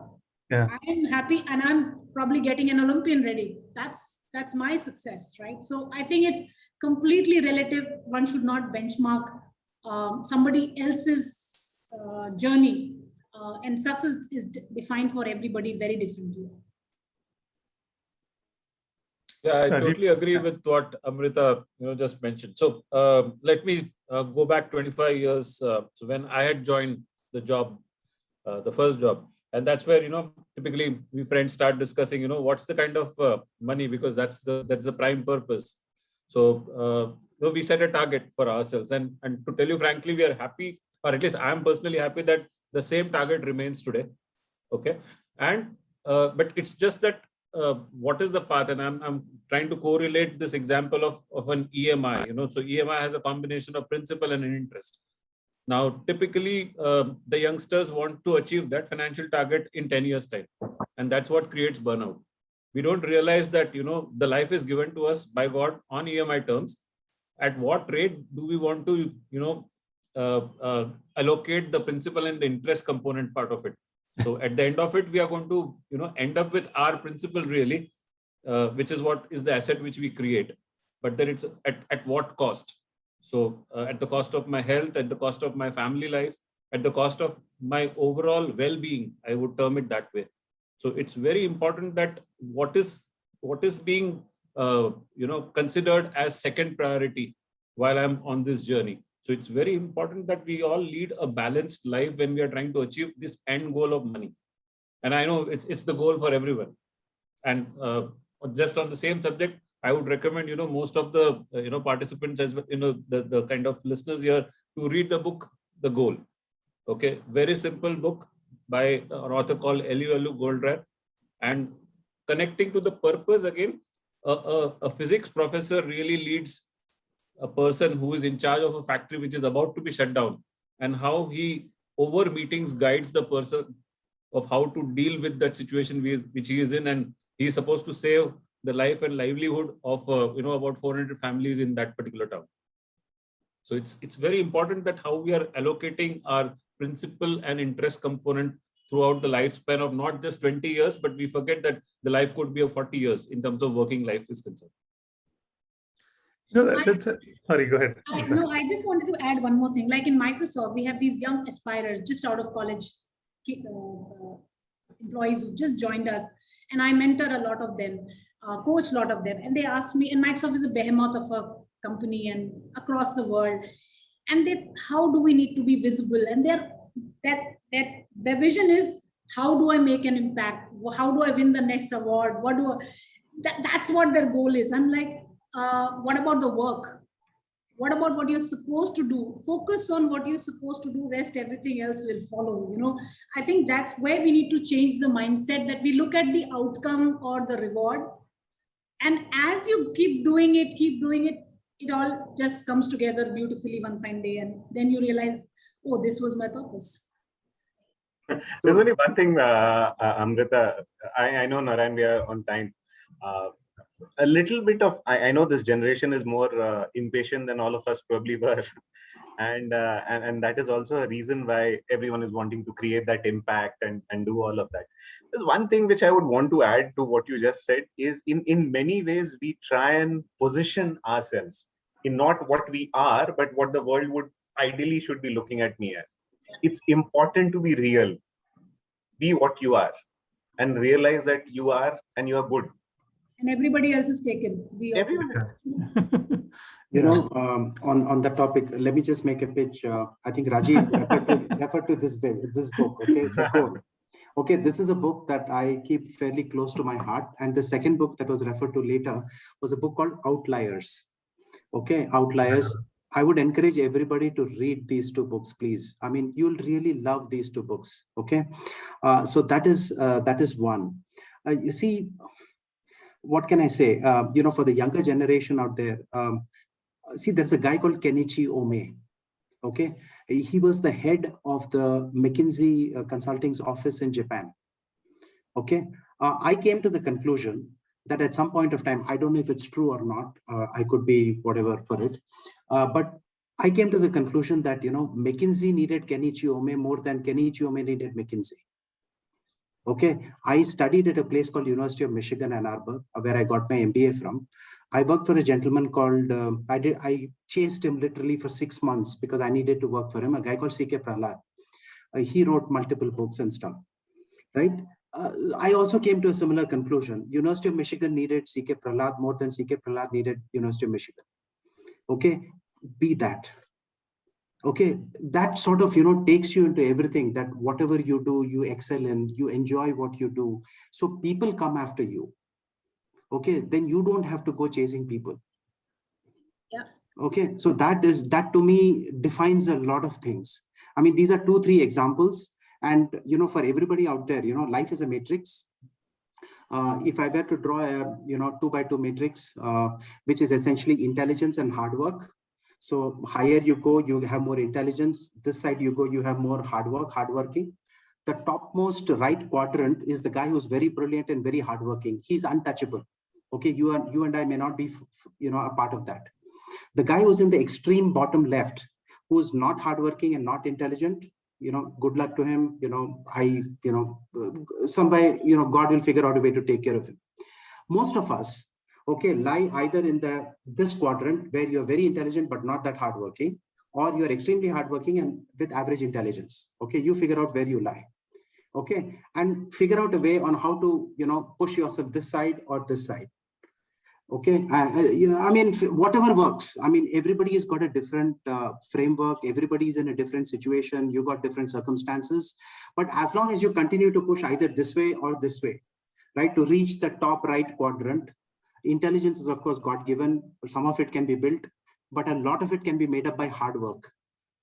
Yeah. I'm happy, and I'm probably getting an Olympian ready. That's my success, right? So I think it's completely relative. One should not benchmark somebody else's journey, and success is defined for everybody very differently. Yeah, I totally agree with what Amrita just mentioned. So let me go back 25 years. So when I had joined the job, the first job, and that's where typically we friends start discussing what's the kind of money, because that's the prime purpose. So we set a target for ourselves, and to tell you frankly, we are happy, or at least I am personally happy, that the same target remains today. Okay, and but it's just that what is the path, and I'm trying to correlate this example of an EMI. So EMI has a combination of principal and an interest. Now, typically, the youngsters want to achieve that financial target in 10 years' time. And that's what creates burnout. We don't realize that, the life is given to us by God on EMI terms. At what rate do we want to, allocate the principal and the interest component part of it? So at the end of it, we are going to, end up with our principal really, which is what is the asset which we create. But then it's at what cost? So at the cost of my health, at the cost of my family life, at the cost of my overall well-being, I would term it that way. So it's very important that what is being considered as second priority while I'm on this journey. So it's very important that we all lead a balanced life when we are trying to achieve this end goal of money. And I know it's the goal for everyone. And just on the same subject, I would recommend, most of the, participants, as well, the kind of listeners here, to read the book, The Goal. Okay. Very simple book by an author called Eliyahu Goldratt. And connecting to the purpose again, a physics professor really leads a person who is in charge of a factory which is about to be shut down, and how he over meetings guides the person of how to deal with that situation which he is in. And he is supposed to save the life and livelihood of about 400 families in that particular town. So it's very important that how we are allocating our principal and interest component throughout the lifespan of not just 20 years, but we forget that the life could be of 40 years in terms of working life is concerned. Sorry, go ahead. I just wanted to add one more thing. Like in Microsoft, we have these young aspirers just out of college, employees who just joined us, and I mentor a lot of them, coach a lot of them, and they asked me, and Microsoft is a behemoth of a company and across the world, and how do we need to be visible? And their vision is, how do I make an impact? How do I win the next award? That's what their goal is. I'm like, what about the work? What about what you're supposed to do? Focus on what you're supposed to do. Rest, everything else will follow. I think that's where we need to change the mindset, that we look at the outcome or the reward. And as you keep doing it, it all just comes together beautifully one fine day. And then you realize, oh, this was my purpose. There's only one thing, Amrita. I know, Narayan, we are on time. A little bit of, I know this generation is more impatient than all of us probably were. And that is also a reason why everyone is wanting to create that impact and do all of that. There's one thing which I would want to add to what you just said is, in many ways, we try and position ourselves in not what we are, but what the world would ideally should be looking at me as. It's important to be real. Be what you are and realize that you are and you are good. And everybody else is taken. On that topic, let me just make a pitch. I think Rajiv referred to this book, okay, The Goal. Okay, this is a book that I keep fairly close to my heart. And the second book that was referred to later was a book called Outliers. Okay, Outliers. I would encourage everybody to read these two books, please. I mean, you'll really love these two books. Okay, so that is one. You see, what can I say? For the younger generation out there, see, there's a guy called Kenichi Ome. Okay, he was the head of the McKinsey Consulting's office in Japan. Okay, I came to the conclusion that at some point of time, I don't know if it's true or not, I could be whatever for it, but I came to the conclusion that, McKinsey needed Kenichi Ome more than Kenichi Ome needed McKinsey. Okay, I studied at a place called University of Michigan, Ann Arbor, where I got my MBA from. I worked for a gentleman called, I chased him literally for 6 months because I needed to work for him, a guy called C.K. Prahlad. He wrote multiple books and stuff, right? I also came to a similar conclusion. University of Michigan needed C.K. Prahlad more than C.K. Prahlad needed University of Michigan. Okay, be that. Okay, that sort of, takes you into everything, that whatever you do, you excel in, you enjoy what you do. So people come after you. Okay, then you don't have to go chasing people. Yeah. Okay, so that to me defines a lot of things. I mean, these are 2-3 examples. And, for everybody out there, life is a matrix. If I were to draw a, 2x2 matrix, which is essentially intelligence and hard work. So higher you go, you have more intelligence. This side you go, you have more hardworking. The topmost right quadrant is the guy who's very brilliant and very hardworking. He's untouchable. Okay, you and I may not be, a part of that. The guy who's in the extreme bottom left, who's not hardworking and not intelligent, good luck to him. Somebody, God will figure out a way to take care of him. Most of us, okay, lie either in this quadrant where you're very intelligent but not that hardworking, or you're extremely hardworking and with average intelligence. Okay, you figure out where you lie. Okay, and figure out a way on how to, push yourself this side or this side. Okay, I mean, whatever works. I mean, everybody's got a different framework. Everybody's in a different situation. You got different circumstances. But as long as you continue to push either this way or this way, right, to reach the top right quadrant, intelligence is, of course, God-given. Some of it can be built, but a lot of it can be made up by hard work,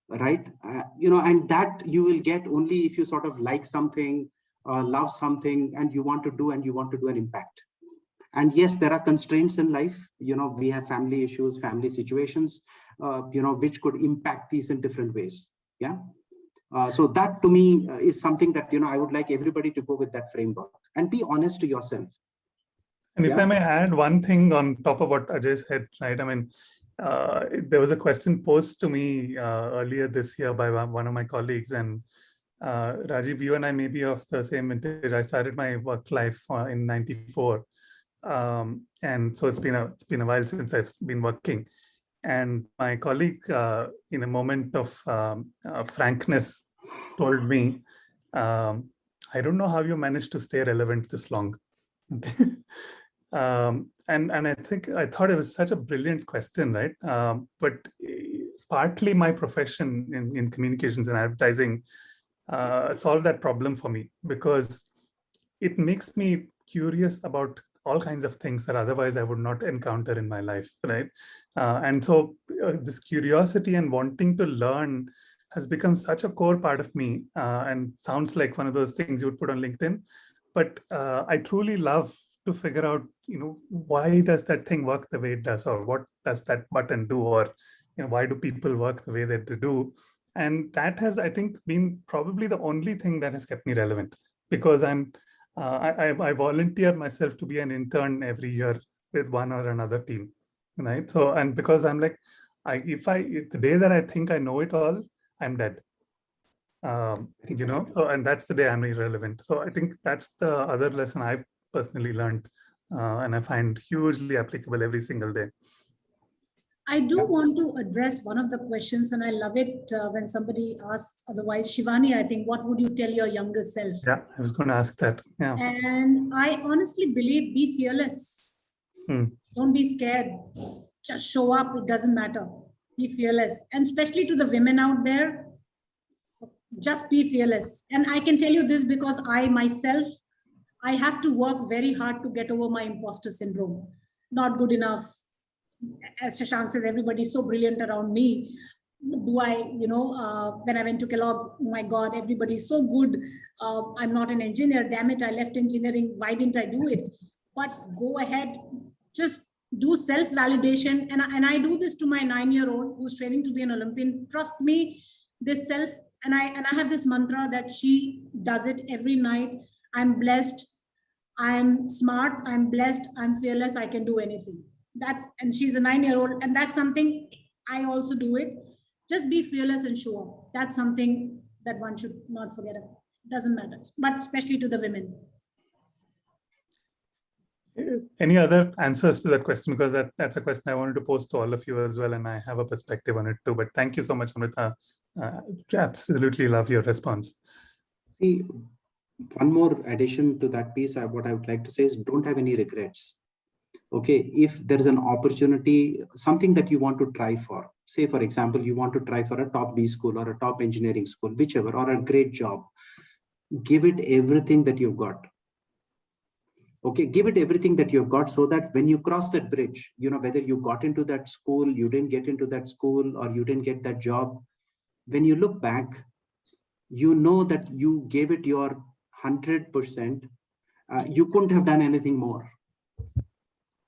right? And that you will get only if you sort of like something, love something, and you want to do an impact. And yes, there are constraints in life. We have family issues, family situations, which could impact these in different ways. Yeah. So that to me is something that, I would like everybody to go with that framework and be honest to yourself. And if I may add one thing on top of what Ajay said, right? I mean, there was a question posed to me earlier this year by one of my colleagues, and Rajiv, you and I may be of the same vintage. I started my work life in '94. And so it's been a while since I've been working, and my colleague, in a moment of frankness, told me, "I don't know how you managed to stay relevant this long." And I thought it was such a brilliant question, right? But partly my profession in communications and advertising solved that problem for me, because it makes me curious about all kinds of things that otherwise I would not encounter in my life, right? And so this curiosity and wanting to learn has become such a core part of me, and sounds like one of those things you would put on LinkedIn. But I truly love to figure out, why does that thing work the way it does, or what does that button do, or why do people work the way that they do? And that has, I think, been probably the only thing that has kept me relevant, because I volunteer myself to be an intern every year with one or another team, right? So, and because I'm like, if the day that I think I know it all, I'm dead. So, and that's the day I'm irrelevant. So I think that's the other lesson I've personally learned, and I find hugely applicable every single day. I do want to address one of the questions, and I love it when somebody asks, otherwise, Shivani, I think, what would you tell your younger self? Yeah, I was going to ask that. Yeah. And I honestly believe, be fearless. Don't be scared. Just show up. It doesn't matter. Be fearless. And especially to the women out there, just be fearless. And I can tell you this because I myself, I have to work very hard to get over my imposter syndrome. Not good enough. as Shashank says, everybody's so brilliant around me. When I went to Kellogg's, oh my God, everybody's so good. I'm not an engineer. Damn it, I left engineering. Why didn't I do it? But go ahead, just do self-validation. And I do this to my 9-year-old who's training to be an Olympian. Trust me, this self, and I have this mantra that she does it every night. I'm blessed. I'm smart. I'm blessed. I'm fearless. I can do anything. And she's a 9-year-old, and that's something I also do it. Just be fearless and show up. That's something that one should not forget about. Doesn't matter, but especially to the women. Any other answers to that question? Because that's a question I wanted to pose to all of you as well, and I have a perspective on it too. But thank you so much, Amrita. Absolutely love your response. See, one more addition to that piece, what I would like to say is don't have any regrets. Okay, if there is an opportunity, something that you want to try for, say, for example, you want to try for a top B school or a top engineering school, whichever, or a great job, give it everything that you've got. Okay, give it everything that you've got so that when you cross that bridge, whether you got into that school, you didn't get into that school, or you didn't get that job, when you look back, you know that you gave it your 100%. You couldn't have done anything more.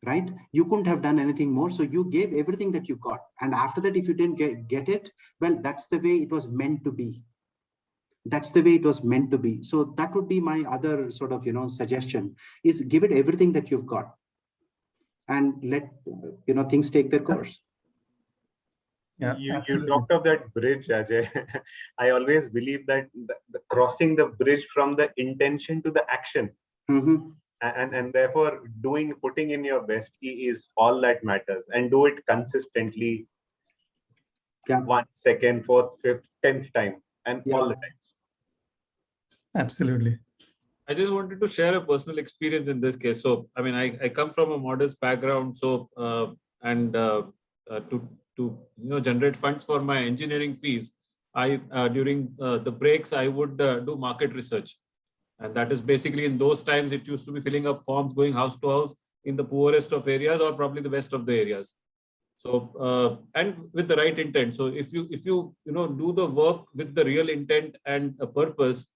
Right? You couldn't have done anything more. So you gave everything that you got. And after that, if you didn't get it, well, that's the way it was meant to be. That's the way it was meant to be. So that would be my other sort of, suggestion is give it everything that you've got and let, things take their course. Yeah, you talked of that bridge, Ajay. I always believe that the crossing the bridge from the intention to the action. Mm-hmm. And therefore putting in your best is all that matters, and do it consistently. Yeah. 1st, 2nd, 4th, 5th, 10th time, and all the times. Absolutely. I just wanted to share a personal experience in this case. So, I mean, I come from a modest background. So, to generate funds for my engineering fees, I during the breaks I would do market research. And that is basically, in those times, it used to be filling up forms, going house to house in the poorest of areas or probably the best of the areas. So, and with the right intent. So if you do the work with the real intent and a purpose,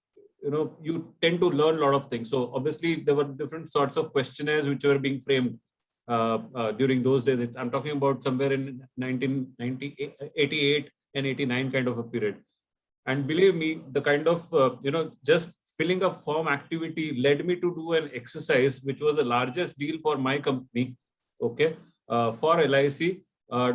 you tend to learn a lot of things. So obviously there were different sorts of questionnaires which were being framed during those days. I'm talking about somewhere in 1988 and 89 kind of a period. And believe me, the kind of, just filling a form activity led me to do an exercise, which was the largest deal for my company, okay, for LIC,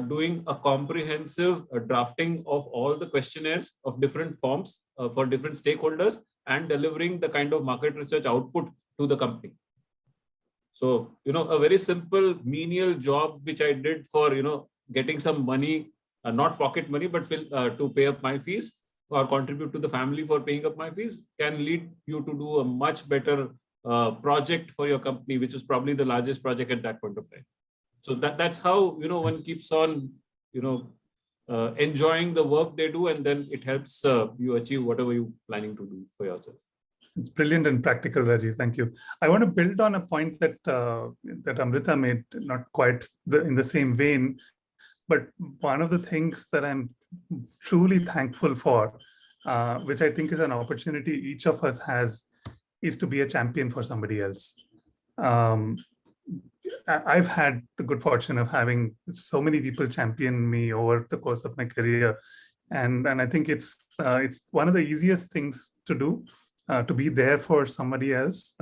doing a comprehensive drafting of all the questionnaires of different forms for different stakeholders and delivering the kind of market research output to the company. So, a very simple menial job, which I did for, getting some money, not pocket money, but to pay up my fees, or contribute to the family for paying up my fees, can lead you to do a much better project for your company, which is probably the largest project at that point of time. So that's how, one keeps on, enjoying the work they do, and then it helps you achieve whatever you're planning to do for yourself. It's brilliant and practical, Rajiv. Thank you. I want to build on a point that that Amrita made, not quite in the same vein, but one of the things that I'm truly thankful for, which I think is an opportunity each of us has, is to be a champion for somebody else. I've had the good fortune of having so many people champion me over the course of my career, and I think it's one of the easiest things to do, to be there for somebody else,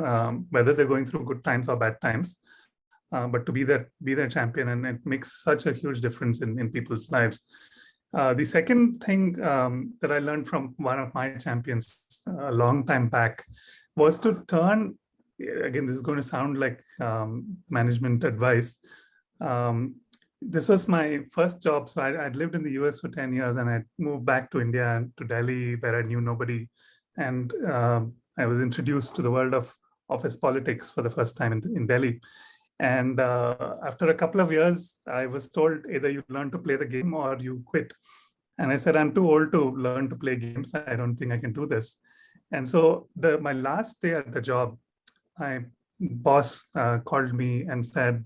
whether they're going through good times or bad times. But to be their champion, and it makes such a huge difference in people's lives. The second thing that I learned from one of my champions a long time back was to turn, again, this is going to sound like management advice. This was my first job. So I'd lived in the US for 10 years, and I moved back to India and to Delhi, where I knew nobody. And I was introduced to the world of office politics for the first time in Delhi. And after a couple of years, I was told either you learn to play the game or you quit. And I said, I'm too old to learn to play games. I don't think I can do this. And so my last day at the job, my boss called me and said,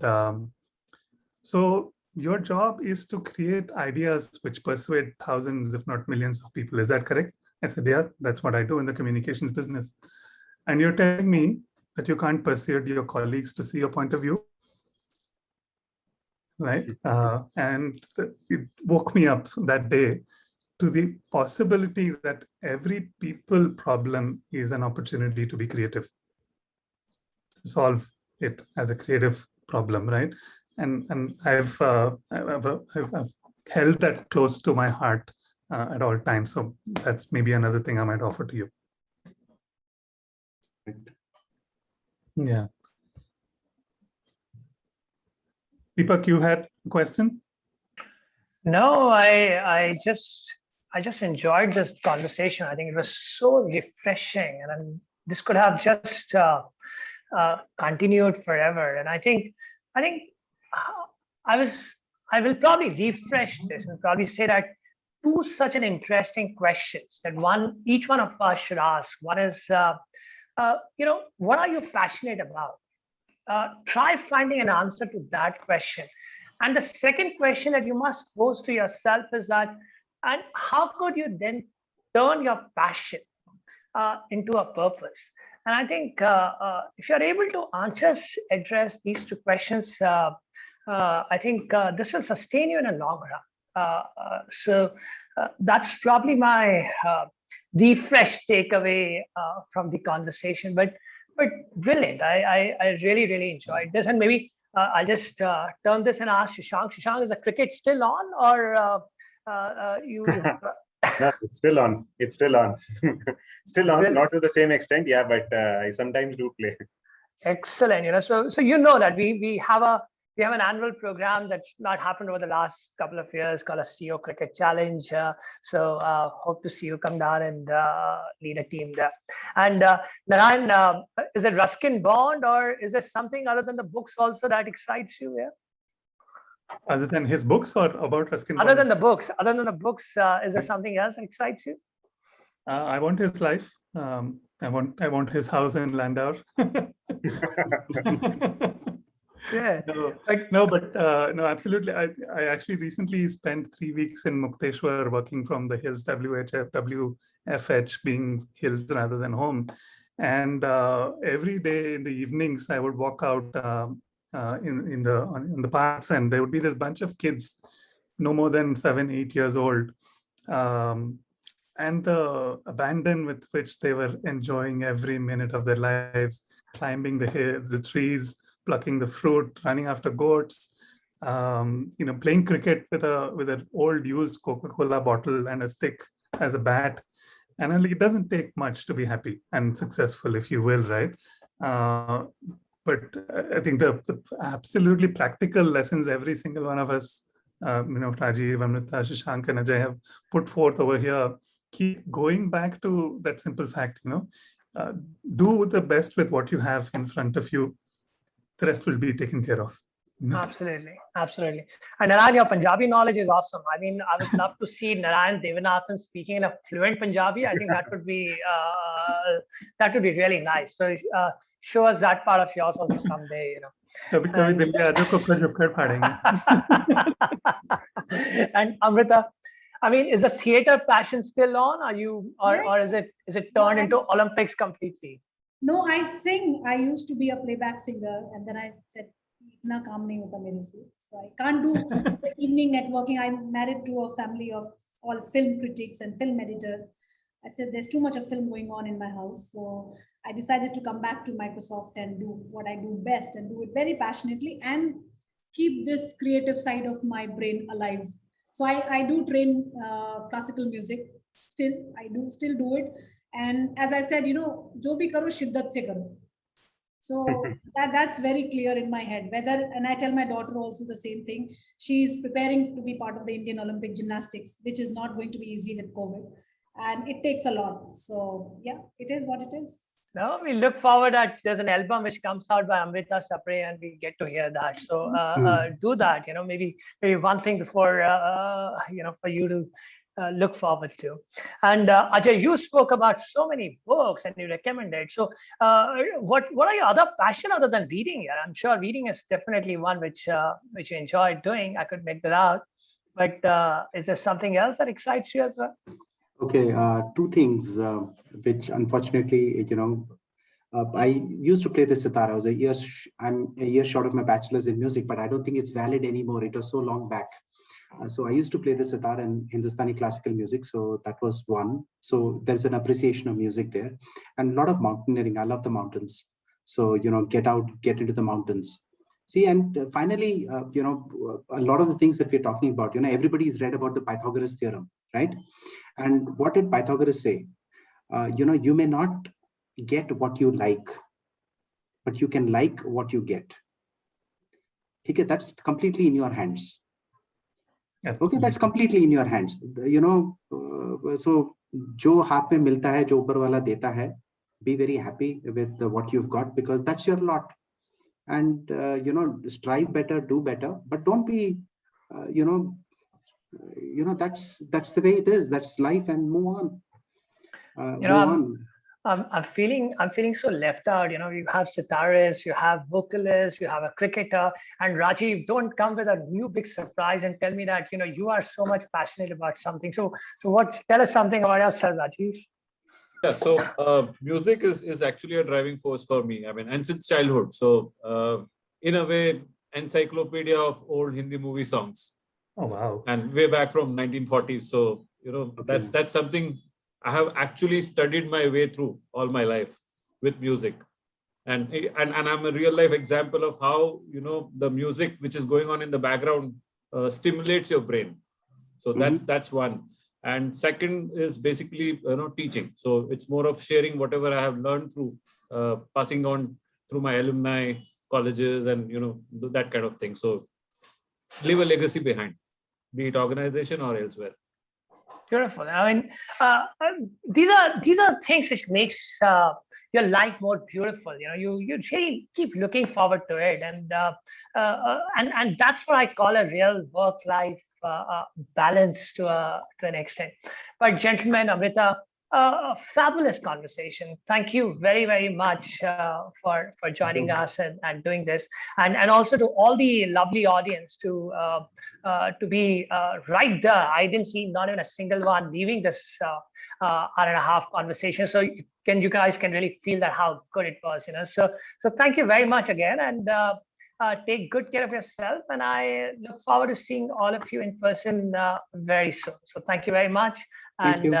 so your job is to create ideas which persuade thousands, if not millions of people. Is that correct? I said, yeah, that's what I do in the communications business. And you're telling me that you can't persuade your colleagues to see your point of view, right? It woke me up that day to the possibility that every people problem is an opportunity to be creative, to solve it as a creative problem, right? And I've held that close to my heart at all times. So that's maybe another thing I might offer to you. Yeah. Deepak, you had a question? No, I just enjoyed this conversation. I think it was so refreshing, and this could have just continued forever. And I think I will probably refresh this and probably say that two such an interesting questions that each one of us should ask. One is, what are you passionate about? Try finding an answer to that question. And the second question that you must pose to yourself is that, and how could you then turn your passion into a purpose? And I think if you're able to address these two questions, I think this will sustain you in a long run. So that's probably my refresh takeaway from the conversation. But brilliant. I really enjoyed this. And maybe I'll just turn this and ask Shashank. Shashank, is the cricket still on, or you? No, it's still on. It's still on. Still on. Not to the same extent, yeah, but I sometimes do play. Excellent. So that we have an annual program that's not happened over the last couple of years called a CEO Cricket Challenge. So hope to see you come down and lead a team there. And Narayan, is it Ruskin Bond, or is there something other than the books also that excites you? Yeah. Other than his books, or about Ruskin Bond? Other than the books, is there something else that excites you? I want his life. I want his house in Landau. Yeah. No, absolutely. I actually recently spent 3 weeks in Mukteshwar working from the hills, WFH being hills rather than home. And every day in the evenings, I would walk out in the parks, and there would be this bunch of kids, no more than 7, 8 years old. And the abandon with which they were enjoying every minute of their lives, climbing the trees, plucking the fruit, running after goats, playing cricket with an old used Coca-Cola bottle and a stick as a bat. And it doesn't take much to be happy and successful, if you will, right? But I think the absolutely practical lessons every single one of us, Rajiv, Amrita, Shashank, and Ajay have put forth over here, keep going back to that simple fact, do the best with what you have in front of you. The rest will be taken care of. Absolutely. And Narayan, your Punjabi knowledge is awesome. I mean, I would love to see Narayan Devanathan speaking in a fluent Punjabi. I think that would be really nice. So show us that part of yours also someday. And Amrita, I mean, is the theater passion still on? Are you, or is it turned into Olympics completely? No, I sing. I used to be a playback singer, and then I said, "Itna kaam nahi hota mere se." So I can't do the evening networking. I'm married to a family of all film critics and film editors. I said, "There's too much of film going on in my house." So I decided to come back to Microsoft and do what I do best, and do it very passionately, and keep this creative side of my brain alive. So I do train classical music. I still do it. And as I said, jo bhi karo, shiddat se karo. So that's very clear in my head. And I tell my daughter also the same thing. She's preparing to be part of the Indian Olympic Gymnastics, which is not going to be easy with COVID. And it takes a lot. So yeah, it is what it is. No, we look forward that there's an album which comes out by Amrita Sapre, and we get to hear that. So do that, maybe one thing before, for you to look forward to. And Ajay, you spoke about so many books and you recommended. So, what are your other passion other than reading? Yeah, I'm sure reading is definitely one which you enjoy doing. I could make that out. But is there something else that excites you as well? Okay, two things which unfortunately, I used to play the sitar. I'm a year short of my bachelor's in music, but I don't think it's valid anymore. It was so long back. So I used to play the sitar in Hindustani classical music. So that was one. So there's an appreciation of music there, and a lot of mountaineering. I love the mountains. So, get out, get into the mountains. See, and finally, a lot of the things that we're talking about, everybody's read about the Pythagoras theorem, right? And what did Pythagoras say? You may not get what you like, but you can like what you get. Okay, that's completely in your hands. Okay, that's completely in your hands. So जो हाथ में मिलता है, जो ऊपर वाला देता है, be very happy with what you've got, because that's your lot. And strive better, do better, but don't be, that's the way it is. That's life, and move on. Move on. I'm feeling so left out. You have sitarists, you have vocalists, you have a cricketer, and Rajiv, don't come with a new big surprise and tell me that you are so much passionate about something. So tell us something about yourself, Rajiv. Yeah, so music is actually a driving force for me. I mean, and since childhood. So in a way, encyclopedia of old Hindi movie songs. Oh wow! And way back from 1940s. So okay. That's something I have actually studied my way through all my life with music, and I'm a real life example of how the music which is going on in the background stimulates your brain. So that's one. And second is basically teaching. So it's more of sharing whatever I have learned through passing on through my alumni, colleges, and that kind of thing. So leave a legacy behind, be it organization or elsewhere. Beautiful. I mean, these are things which makes your life more beautiful. You really keep looking forward to it, and that's what I call a real work-life balance to an extent. But gentlemen, Amrita, a fabulous conversation. Thank you very, very much for joining us and doing this, and also to all the lovely audience to be right there. I didn't see not even a single one leaving this hour and a half conversation. So you guys can really feel that how good it was. So thank you very much again, and take good care of yourself. And I look forward to seeing all of you in person very soon. So thank you very much, and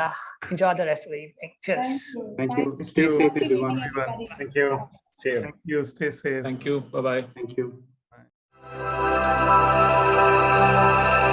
enjoy the rest of the evening. Cheers. Thank you. Stay safe, everyone. Thank you. See you. Thank you. Stay safe. Thank you. Bye-bye. Thank you. Bye.